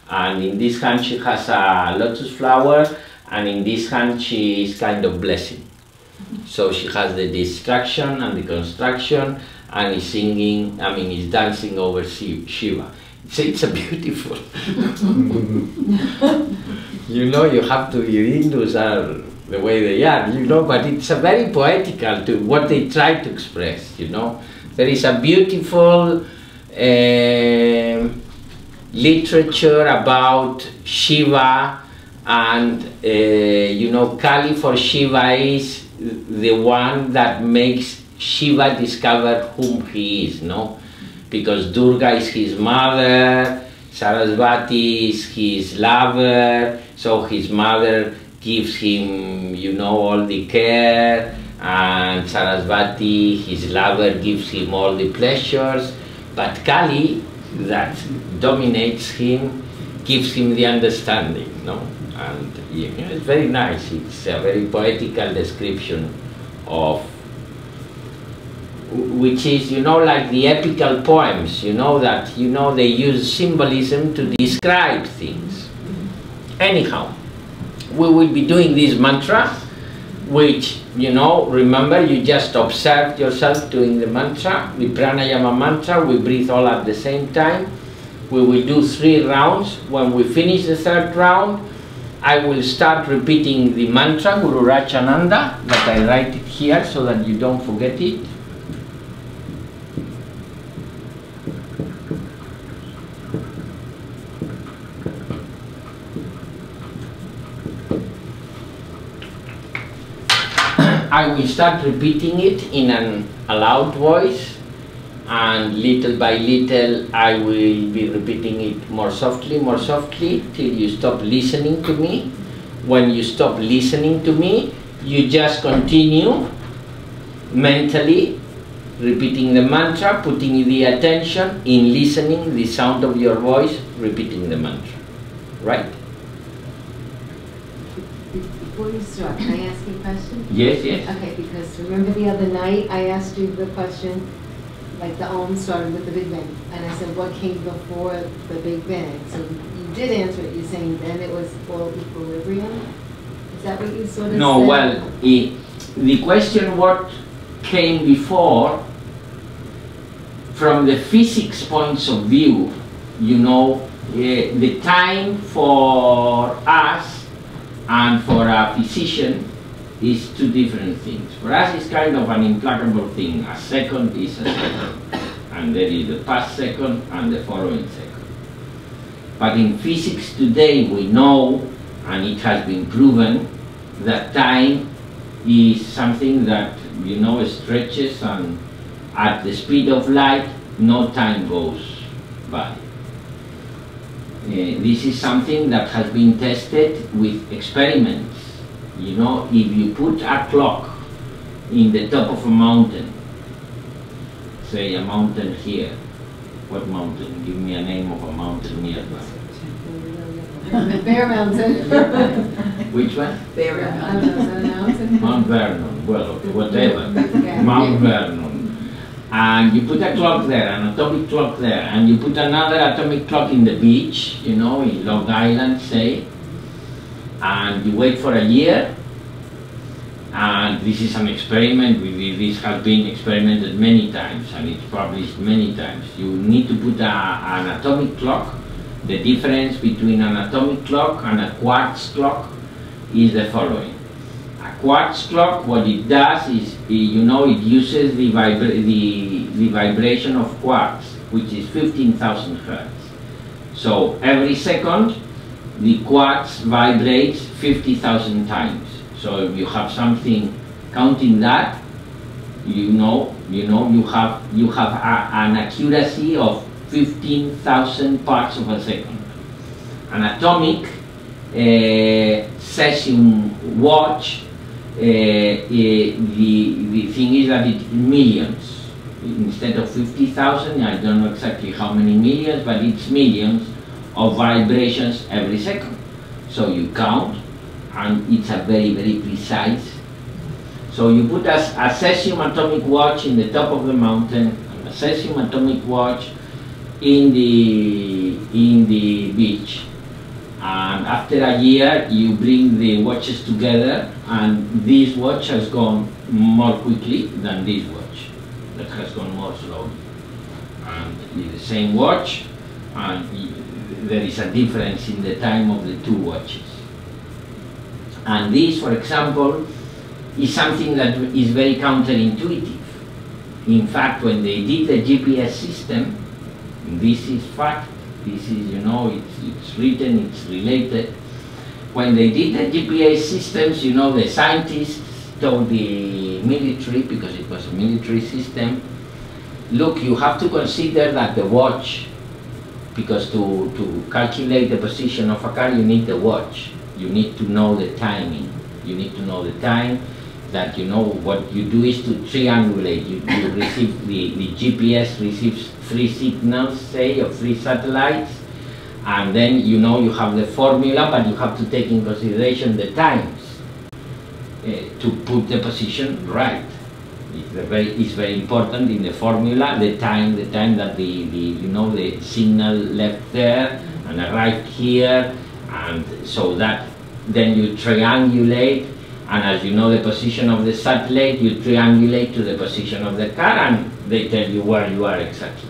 and in this hand she has a lotus flower, and in this hand she is kind of blessing. So she has the destruction and the construction, and is singing, I mean, is dancing over Shiva. It's a beautiful. You know, you have to, Hindus are the way they are, you know, but it's a very poetical to what they try to express, you know. There is a beautiful literature about Shiva, and you know, Kali for Shiva is the one that makes Shiva discover whom he is, no? Because Durga is his mother, Sarasvati is his lover, so his mother gives him, you know, all the care, and Sarasvati, his lover, gives him all the pleasures, but Kali, that dominates him, gives him the understanding, no? And you know, it's very nice. It's a very poetical description of, which is, you know, like the epical poems, you know, that, you know, they use symbolism to describe things. Anyhow, we will be doing this mantra, which, you know, remember, you just observed yourself doing the mantra, the pranayama mantra. We breathe all at the same time. We will do 3 rounds. When we finish the 3rd round, I will start repeating the mantra, Guru Rachananda, that I write it here so that you don't forget it. I will start repeating it in a loud voice, and little by little I will be repeating it more softly till you stop listening to me. When you stop listening to me, you just continue mentally repeating the mantra, putting the attention in listening the sound of your voice, repeating the mantra, right? Before you start, can I ask you a question? Yes, yes. Okay, because remember the other night I asked you the question, like the Om started with the Big Bang, and I said what came before the Big Bang? So you did answer it, you're saying then it was all equilibrium? Is that what you sort of said? No, well, the question what came before, from the physics points of view, you know, the time for us and for a physician is 2 different things. For us, it's kind of an implacable thing. A second is a second, and there is the past second and the following second. But in physics today, we know, and it has been proven, that time is something that, you know, stretches, and at the speed of light, no time goes by. This is something that has been tested with experiments. You know, if you put a clock in the top of a mountain, say a mountain here, what mountain? Give me a name of a mountain nearby. Bear Mountain. Which one? Bear Mountain. Mount Vernon, well, okay, whatever. Yeah. Mount Vernon. And you put a clock there, an atomic clock there, and you put another atomic clock in the beach, you know, in Long Island, say, and you wait for a year, and this is an experiment. This has been experimented many times, and it's published many times. You need to put an atomic clock. The difference between an atomic clock and a quartz clock is the following. A quartz clock, what it does is, you know, it uses the vibration of quartz, which is 15,000 hertz. So every second, the quartz vibrates 50,000 times. So if you have something counting that, you have an accuracy of 15,000 parts of a second. An atomic cesium watch, the thing is that it's millions. Instead of 50,000, I don't know exactly how many millions, but it's millions of vibrations every second. So you count, and it's a very, very precise. So you put a cesium atomic watch in the top of the mountain, and a cesium atomic watch in the beach. And after a year, you bring the watches together, and this watch has gone more quickly than this watch, that has gone more slowly. And it's the same watch, and there is a difference in the time of the two watches. And this, for example, is something that is very counterintuitive. In fact, when they did the GPS system, this is fact, this is, you know, it's written, it's related. When they did the GPS systems, you know, the scientists told the military, because it was a military system, look, you have to consider that the watch, because to calculate the position of a car, you need the watch. You need to know the timing. You need to know the time. That, you know, what you do is to triangulate. You receive, the GPS receives 3 signals, say, of 3 satellites, and then, you know, you have the formula, but you have to take in consideration the times to put the position right. It's very important in the formula, the time that you know, the signal left there and arrived here, and so that then you triangulate. And as you know the position of the satellite, you triangulate to the position of the car, and they tell you where you are exactly.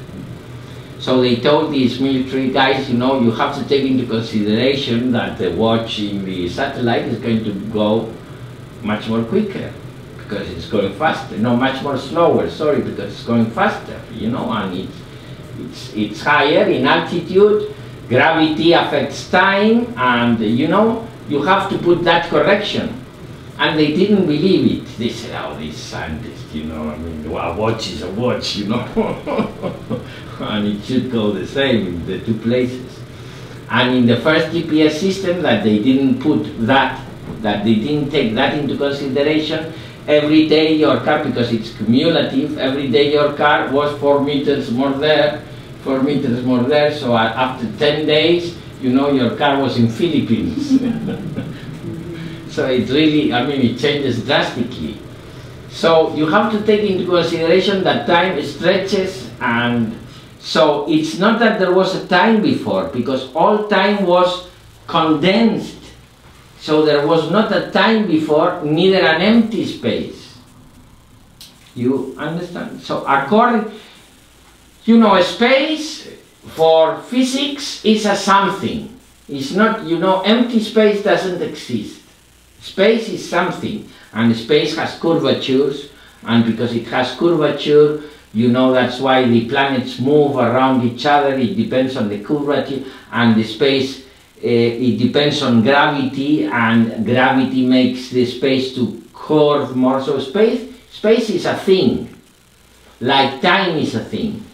So they told these military guys, you know, you have to take into consideration that the watch in the satellite is going to go much more quicker, because it's going faster. No, much more slower, sorry, because it's going faster, you know, and it's higher in altitude, gravity affects time, and, you know, you have to put that correction. And they didn't believe it. They said, oh, these scientists, you know, I mean, a watch is a watch, you know. And it should go the same in the two places. And in the first GPS system, that they didn't put that they didn't take that into consideration, every day your car, because it's cumulative, every day your car was 4 meters more there, 4 meters more there, so after 10 days, you know, your car was in Philippines. So it really, I mean, it changes drastically. So you have to take into consideration that time stretches, and so it's not that there was a time before, because all time was condensed. So there was not a time before, neither an empty space. You understand? So according, you know, a space for physics is a something. It's not, you know, empty space doesn't exist. Space is something, and space has curvatures, and because it has curvature, you know, that's why the planets move around each other. It depends on the curvature, and the space, it depends on gravity, and gravity makes the space to curve more. So space is a thing, like time is a thing.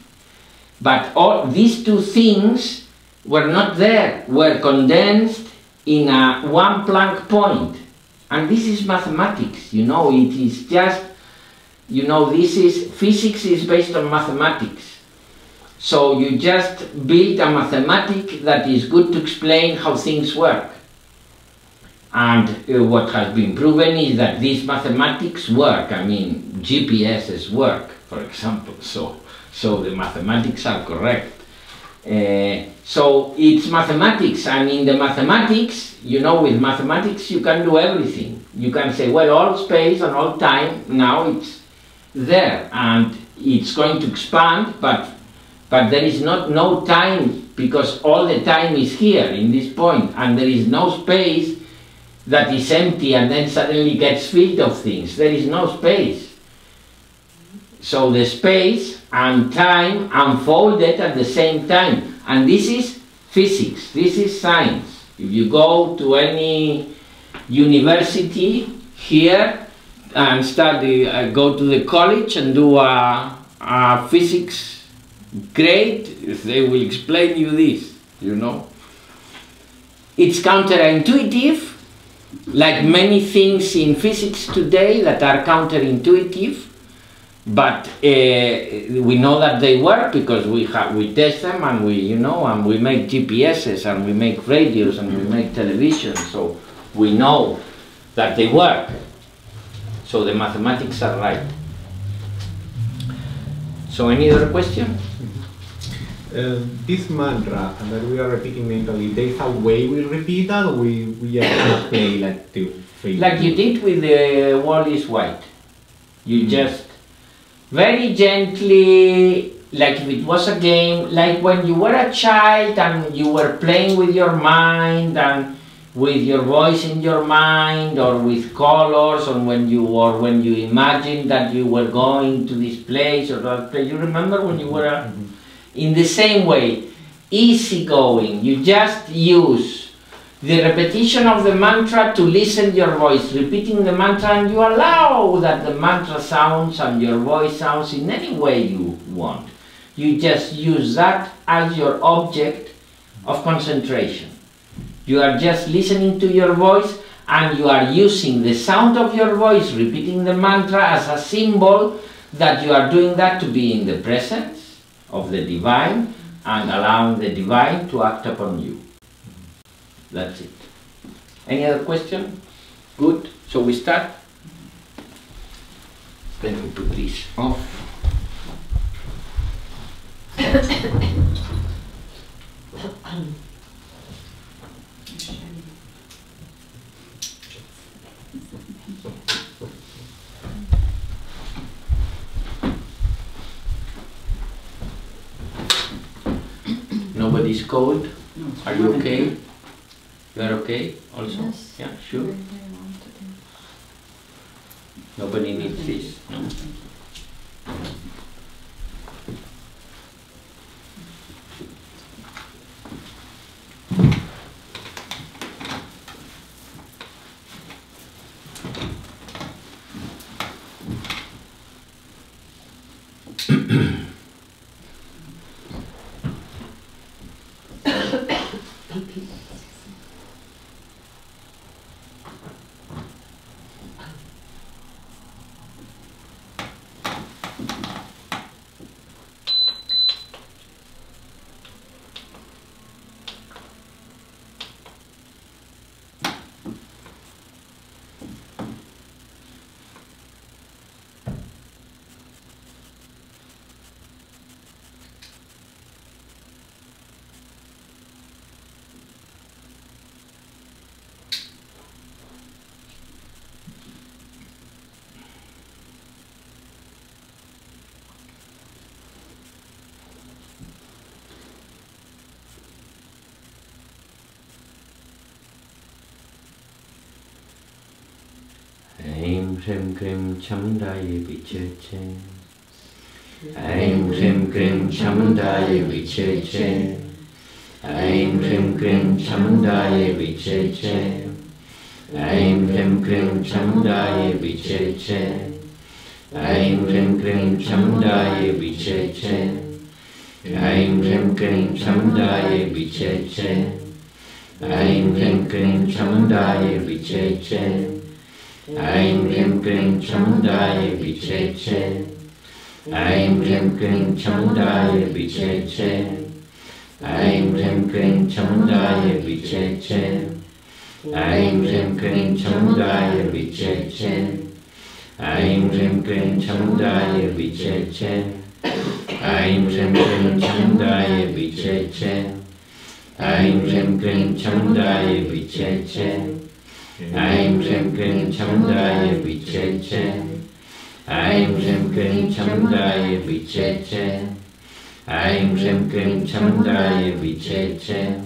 But all these two things were not there, were condensed in a one Planck point. And this is mathematics, you know, it is just, you know, physics is based on mathematics. So you just build a mathematic that is good to explain how things work. And what has been proven is that these mathematics work. I mean, GPSs work, for example, so the mathematics are correct. So it's mathematics, and in the mathematics, you know, with mathematics you can do everything. You can say, well, all space and all time, now it's there, and it's going to expand, but there is no time, because all the time is here, in this point, and there is no space, that is empty and then suddenly gets filled of things. There is no space. So the space and time unfolded at the same time. And this is physics, this is science. If you go to any university here and study, go to the college and do a physics grade, they will explain you this, you know. It's counterintuitive, like many things in physics today that are counterintuitive, but we know that they work because we test them, and we make GPSs and we make radios and we make television, so we know that they work. So the mathematics are right. So any other question? This mantra that we are repeating mentally, there is a way we repeat that, or we just cannot play like to free? Like you did with the wall is white. You just very gently, like if it was a game, like when you were a child and you were playing with your mind and with your voice in your mind, or with colors, or when you imagined that you were going to this place or that place. You remember when you were in the same way, easygoing. You just use the repetition of the mantra to listen your voice, repeating the mantra, and you allow that the mantra sounds and your voice sounds in any way you want. You just use that as your object of concentration. You are just listening to your voice, and you are using the sound of your voice, repeating the mantra, as a symbol that you are doing that to be in the presence of the divine and allowing the divine to act upon you. That's it. Any other question? Good. So we start? Let me put this off. Nobody's cold? No. Are you okay? You are okay also? Yes. Yeah, sure. Nobody needs this? No. Aim Rim Grim Chamdaya Vicheche. Aim Rim Grim Chamdaya Vicheche. Aim Rim Grim Chamdaya Vicheche. Aim Rim Grim Chamdaya Vicheche. Aim Rim Grim Chamdaya Vicheche. Aim Rim Grim Chamdaya Vicheche. Aim Rim Grim Chamdaya Vicheche. Aim Rim Grim Chamdaya Vicheche. Aim Rim Grim Chamdaya Vicheche. Aim Rim Grim Chamdaya Vicheche. Aim Rim Grim Chamdaya Vicheche. Aim Rim Grim Chamdaya Vicheche. Aim Rim Grim Chamdaya Vicheche. Aim Rim Grim Chamdaya Vicheche. Aim Rim Grim Chamdaya Vicheche. Aim Rim Grim Chamdaya Vicheche. Aim Rim Grim Chamdaya Vicheche.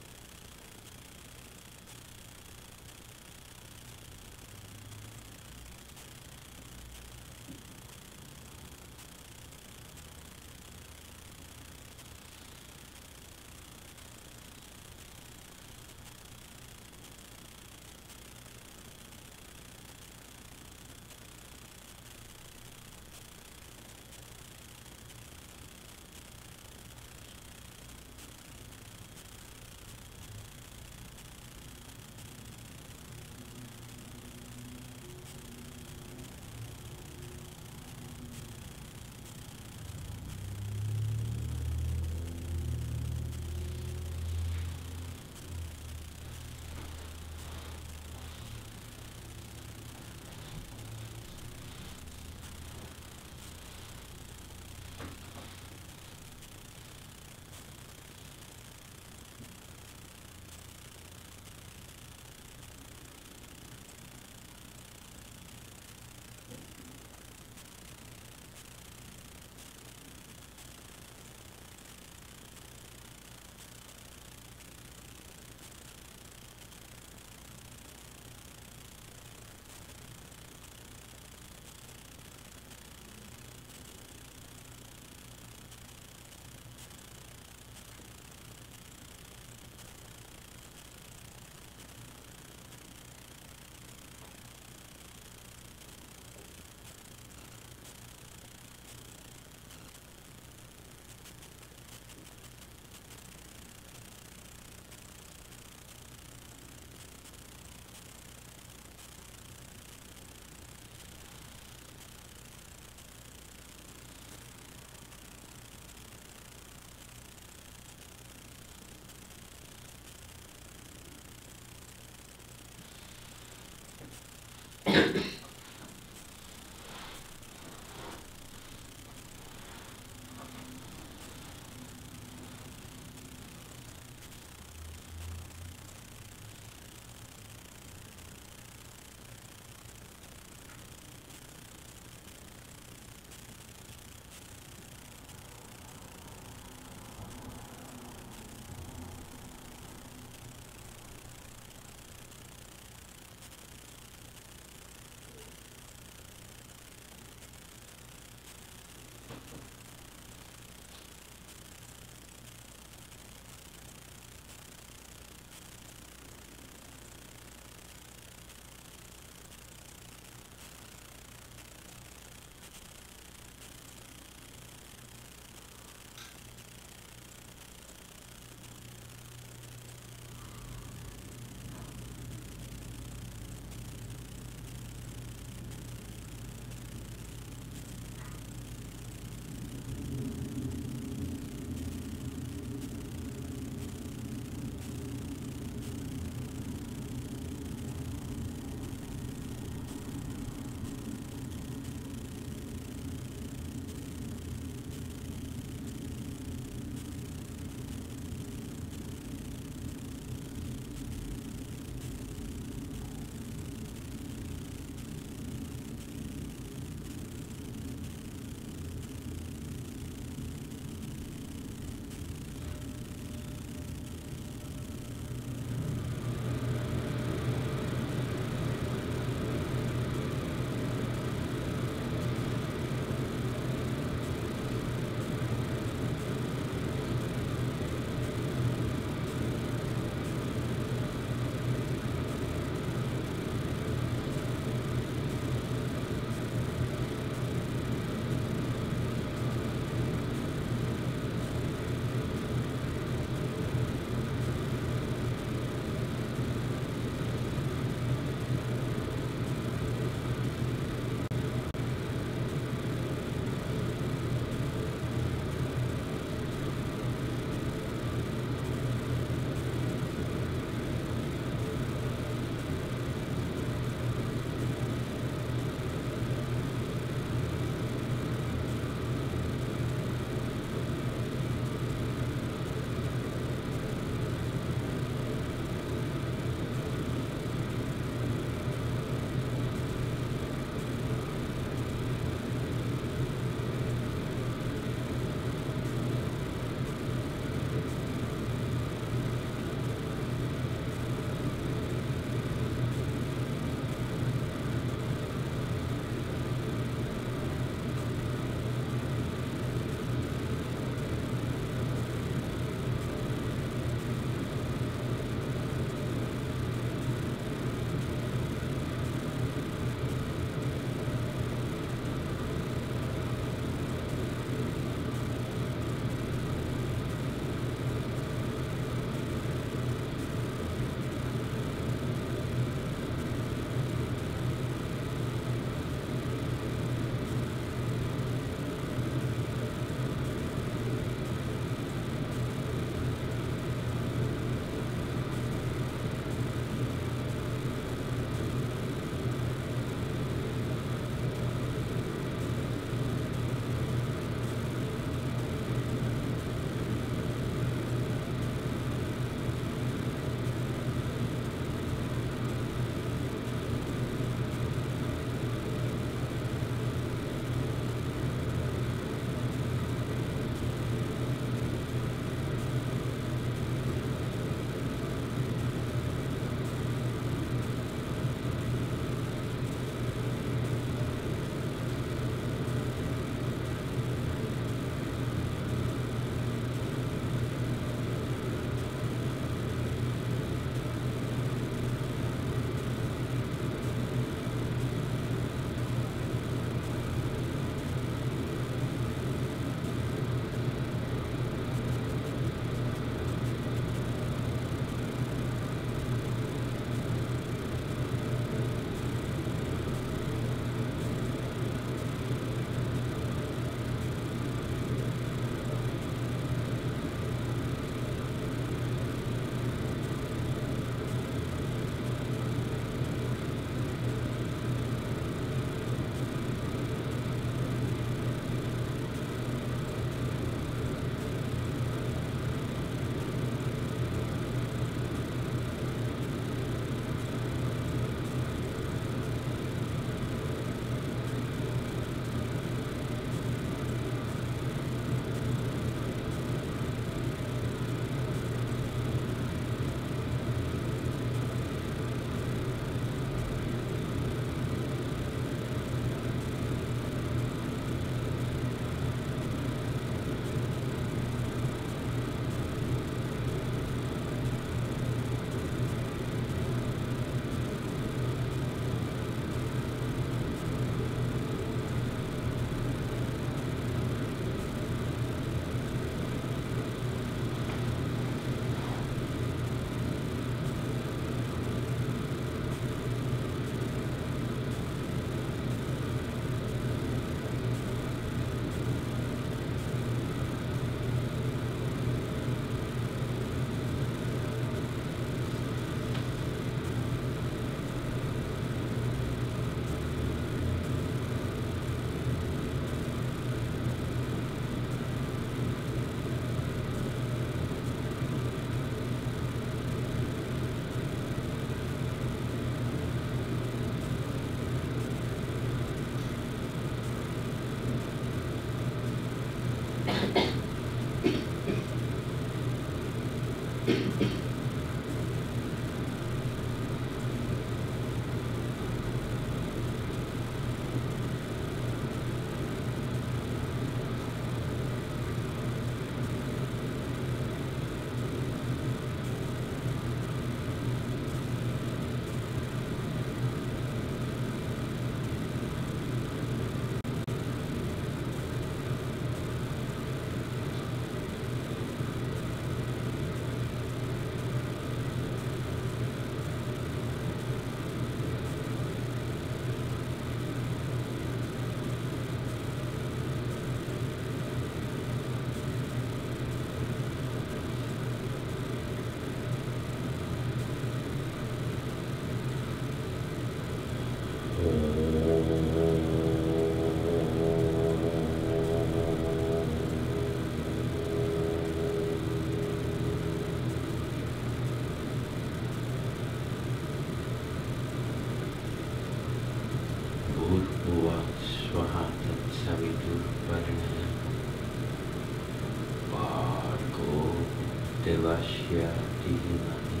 Devasya Dhimani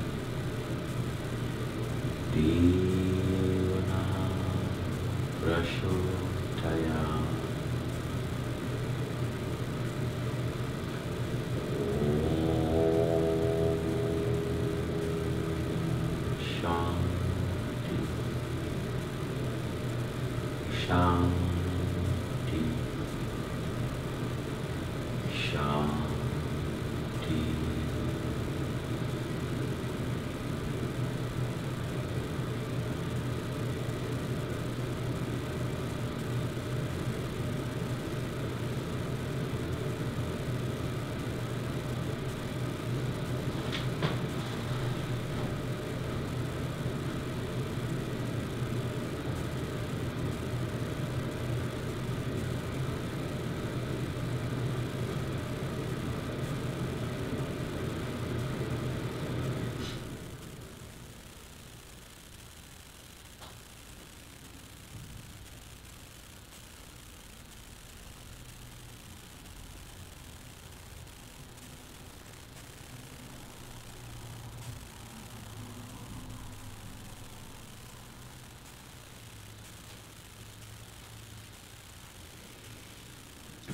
Devana Prachodaya. Shanti, Shanti.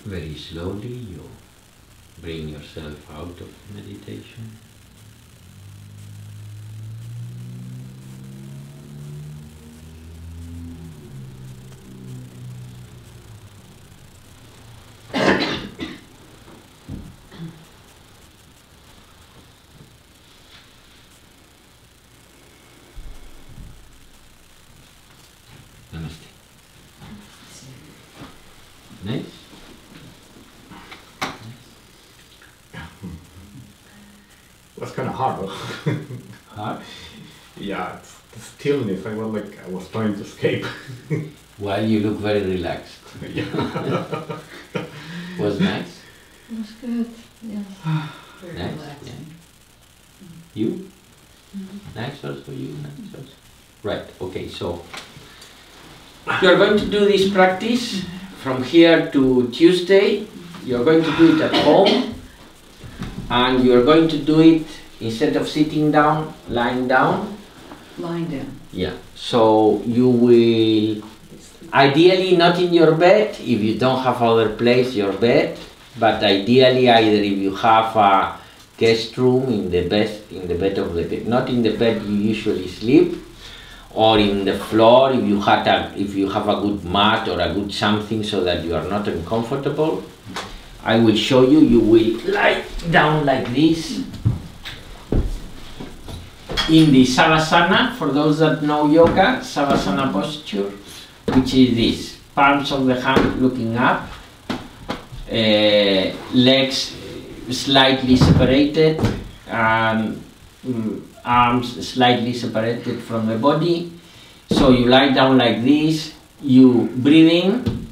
Very slowly you bring yourself out of meditation. Namaste. Nice. That's kind of hard. Hard? Yeah, it's the stillness. I was trying to escape. Well, you look very relaxed. Yeah. Was nice? It was good, yes. Very Nice, relaxing. You? Nice also, you? Nice also. Right, okay, so you are going to do this practice from here to Tuesday. You are going to do it at home, and you are going to do it instead of sitting down, lying down. Lying down. Yeah, so you will ideally not in your bed, if you don't have other place, your bed, but ideally either if you have a guest room in the bed of the bed, not in the bed you usually sleep, or in the floor if you have a good mat or a good something so that you are not uncomfortable. I will show you. You will lie down like this in the Savasana. For those that know yoga, Savasana posture, which is this: palms of the hand looking up, legs slightly separated, and arms slightly separated from the body. So you lie down like this, you breathe in,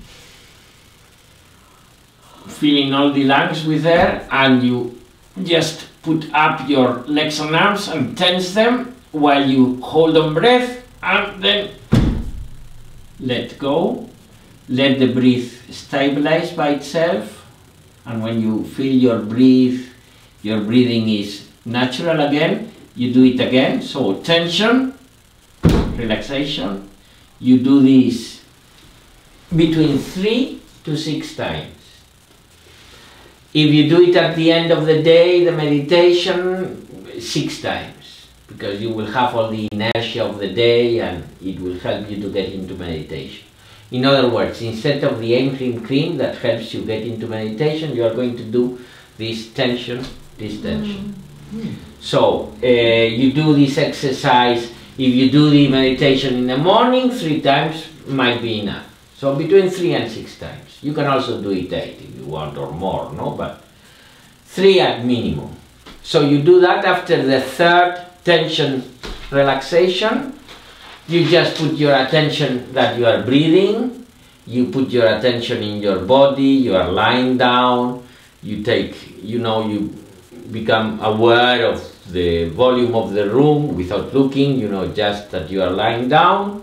filling all the lungs with air, and you just put up your legs and arms and tense them while you hold on breath, and then let go. Let the breath stabilize by itself, and when you feel your breathing is natural again, you do it again. So tension, relaxation. You do this between 3 to 6 times. If you do it at the end of the day, the meditation, 6 times, because you will have all the inertia of the day and it will help you to get into meditation. In other words, instead of the Aim Cream cream that helps you get into meditation, you are going to do this tension, this tension. So you do this exercise. If you do the meditation in the morning, 3 times might be enough. So between 3 and 6 times. You can also do it 8 if you want, or more, no? But 3 at minimum. So you do that. After the 3rd tension relaxation, you just put your attention that you are breathing, you put your attention in your body, you are lying down, you become aware of the volume of the room without looking, just that you are lying down,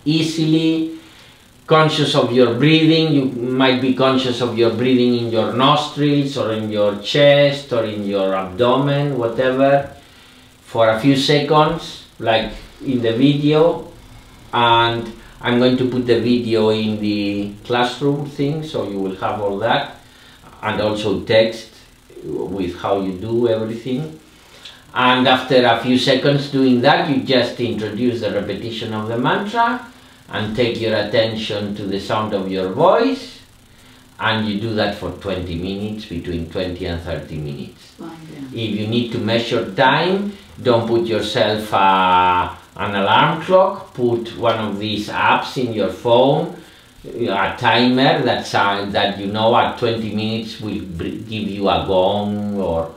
easily, conscious of your breathing. You might be conscious of your breathing in your nostrils or in your chest or in your abdomen, whatever, for a few seconds, like in the video. And I'm going to put the video in the classroom thing, so you will have all that, and also text with how you do everything. And after a few seconds doing that, you just introduce the repetition of the mantra and take your attention to the sound of your voice, and you do that for 20 minutes, between 20 and 30 minutes. If you need to measure time, don't put yourself an alarm clock, put one of these apps in your phone, a timer that you know at 20 minutes will give you a gong, or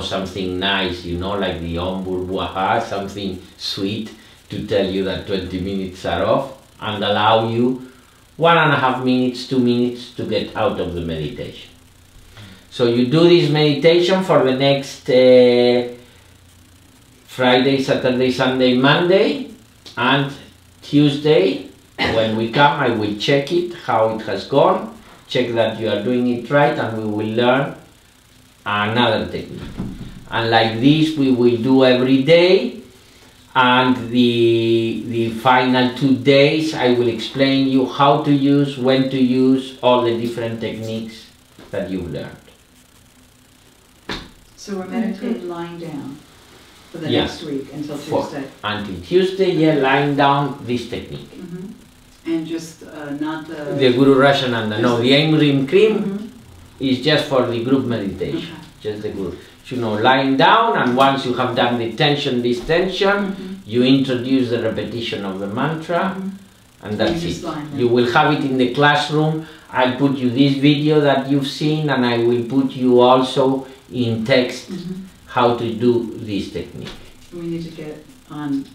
something nice, like the Om Burbuaha, something sweet to tell you that 20 minutes are off, and allow you 1.5 minutes, 2 minutes to get out of the meditation. So you do this meditation for the next Friday, Saturday, Sunday, Monday, and Tuesday. When we come, I will check it, how it has gone, check that you are doing it right, and we will learn another technique. And like this we will do every day, and the final 2 days I will explain you how to use, when to use all the different techniques that you've learned. So we're meditating lying down for the Yeah. next week until For- Tuesday. Until Tuesday, yeah, lying down this technique. And just not the... The Guru Rashananda, no, the Aim Rim Krim Mhm. is just for the group meditation, Okay. just the group. Lying down, and once you have done the tension, this tension, you introduce the repetition of the mantra, and that's You just it. lie down. You will have it in the classroom. I'll put you this video that you've seen, and I will put you also in text how to do this technique. We need to get on,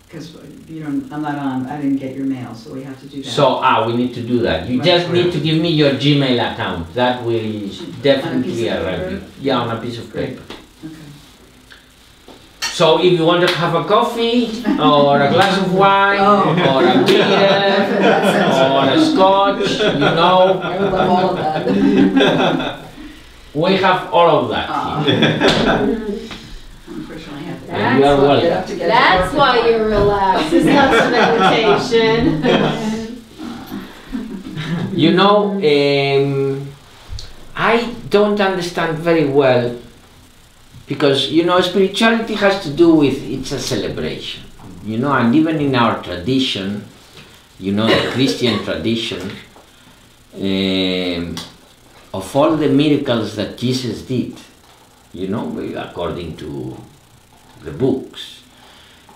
because I'm not on, I didn't get your mail, so we have to do that. So, we need to do that. You Right. just need to give me your Gmail account. That will On a piece definitely of arrive. paper? You. Yeah, on a piece of Great. paper. Okay. So if you want to have a coffee, or a glass of wine, Oh. or a beer, or a scotch, I would love all of that. we have all of that here. Unfortunately, I have to. That's You are why- welcome. have to get That's to why you're relaxed. It's not the meditation. I don't understand very well, because spirituality has to do with, it's a celebration, and even in our tradition, the Christian tradition, of all the miracles that Jesus did, according to the books,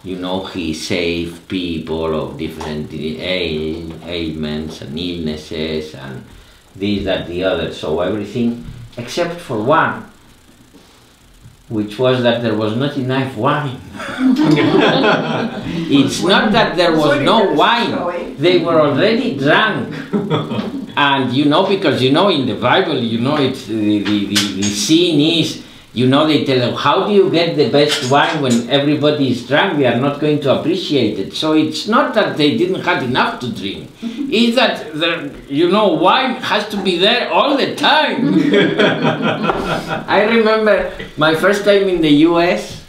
he saved people of different ailments and illnesses and this, that, the other, so everything except for one, which was that there was not enough wine. It's not that there was no wine, they were already drunk. And because in the Bible, it's the scene is, they tell them, how do you get the best wine when everybody is drunk? We are not going to appreciate it. So it's not that they didn't have enough to drink. It's that, wine has to be there all the time. I remember my first time in the US,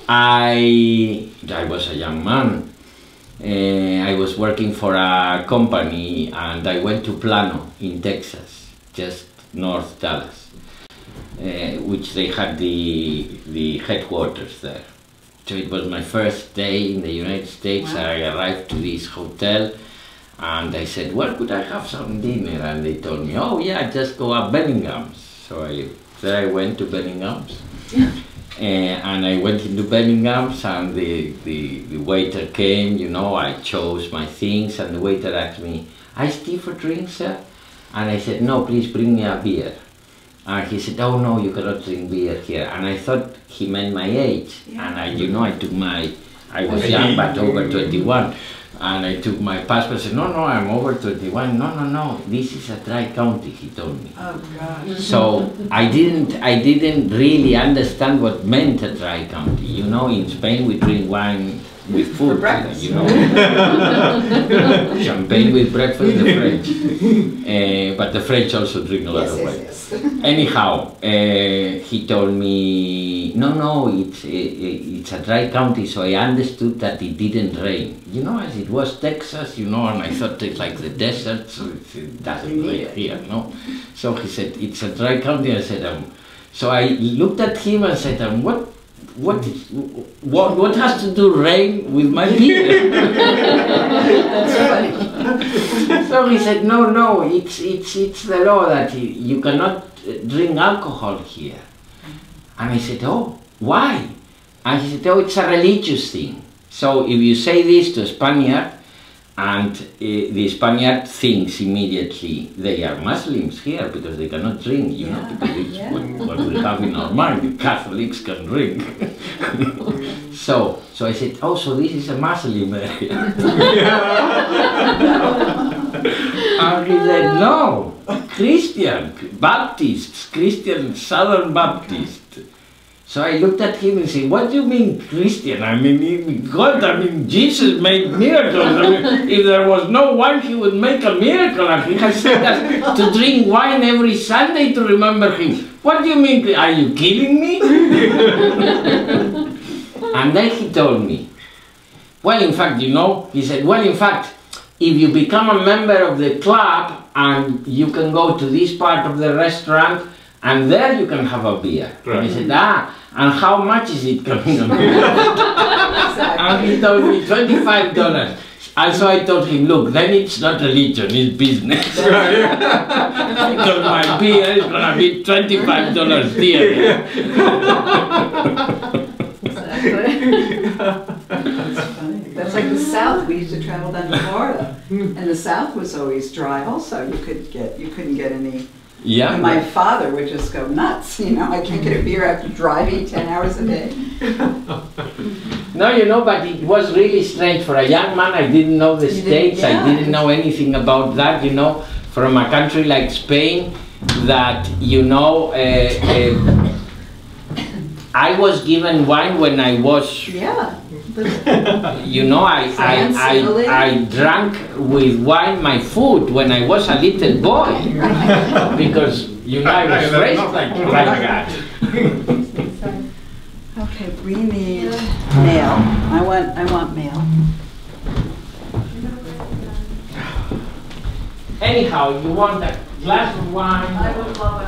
I was a young man. I was working for a company, and I went to Plano in Texas, just north Dallas. Which they had the headquarters there. So it was my first day in the United States. Wow. I arrived to this hotel, and I said, well, could I have some dinner? And they told me, oh yeah, just go up Benningham's. So I went to Benningham's. And I went into Benningham's, and the waiter came, I chose my things, and the waiter asked me, iced tea for drinks, sir? And I said, no, please bring me a beer. And he said, oh no, you cannot drink beer here. And I thought he meant my age. And I was young but over 21. And I took my passport and said, no, I'm over 21. No, this is a dry county, he told me. Oh, gosh. So I didn't really understand what meant a dry county. In Spain we drink wine with food, breakfast. you know. Champagne with breakfast, the French. But the French also drink a lot of wine. Yes. Anyhow, he told me, no, it's a dry county, so I understood that it didn't rain. You know, as it was Texas, you know, and I thought it's like the desert, so it doesn't rain here, no? So he said, it's a dry county. I said, so I looked at him and said, what has to do rain with my beer? So he said, no, it's the law that you cannot drink alcohol here. And I said, oh, why? And he said, oh, it's a religious thing. So if you say this to a Spaniard, and the Spaniard thinks immediately they are Muslims here because they cannot drink, you know, because it's what we have in our mind, the Catholics can drink. So I said, oh, so this is a Muslim area. And he said, no, Christian, Baptists, Christian Southern Baptist. So I looked at him and said, what do you mean Christian? I mean, God, Jesus made miracles. I mean, if there was no wine, he would make a miracle. And he has said us to drink wine every Sunday to remember him. What do you mean? Are you kidding me? And then he told me, well, in fact, you know, he said, well, in fact, if you become a member of the club and you can go to this part of the restaurant, and there you can have a beer. Right. And I said, and how much is it coming up? And he told me $25. And so I told him, look, then it's not religion, it's business. Because my beer is going to be $25 here. That's funny. That's like the South. We used to travel down to Florida, and the South was always dry. Also, you couldn't get any. Yeah. And my father would just go nuts. You know, I can't get a beer after driving 10 hours a day. No, you know, but it was really strange for a young man. I didn't know the States. I didn't know anything about that. You know, from a country like Spain, that you know. I was given wine when I was, you know, I drank with wine my food when I was a little boy, because, you know, I was raised like that. Okay, we need mail. I want mail. Anyhow, you want a glass of wine? I would love it.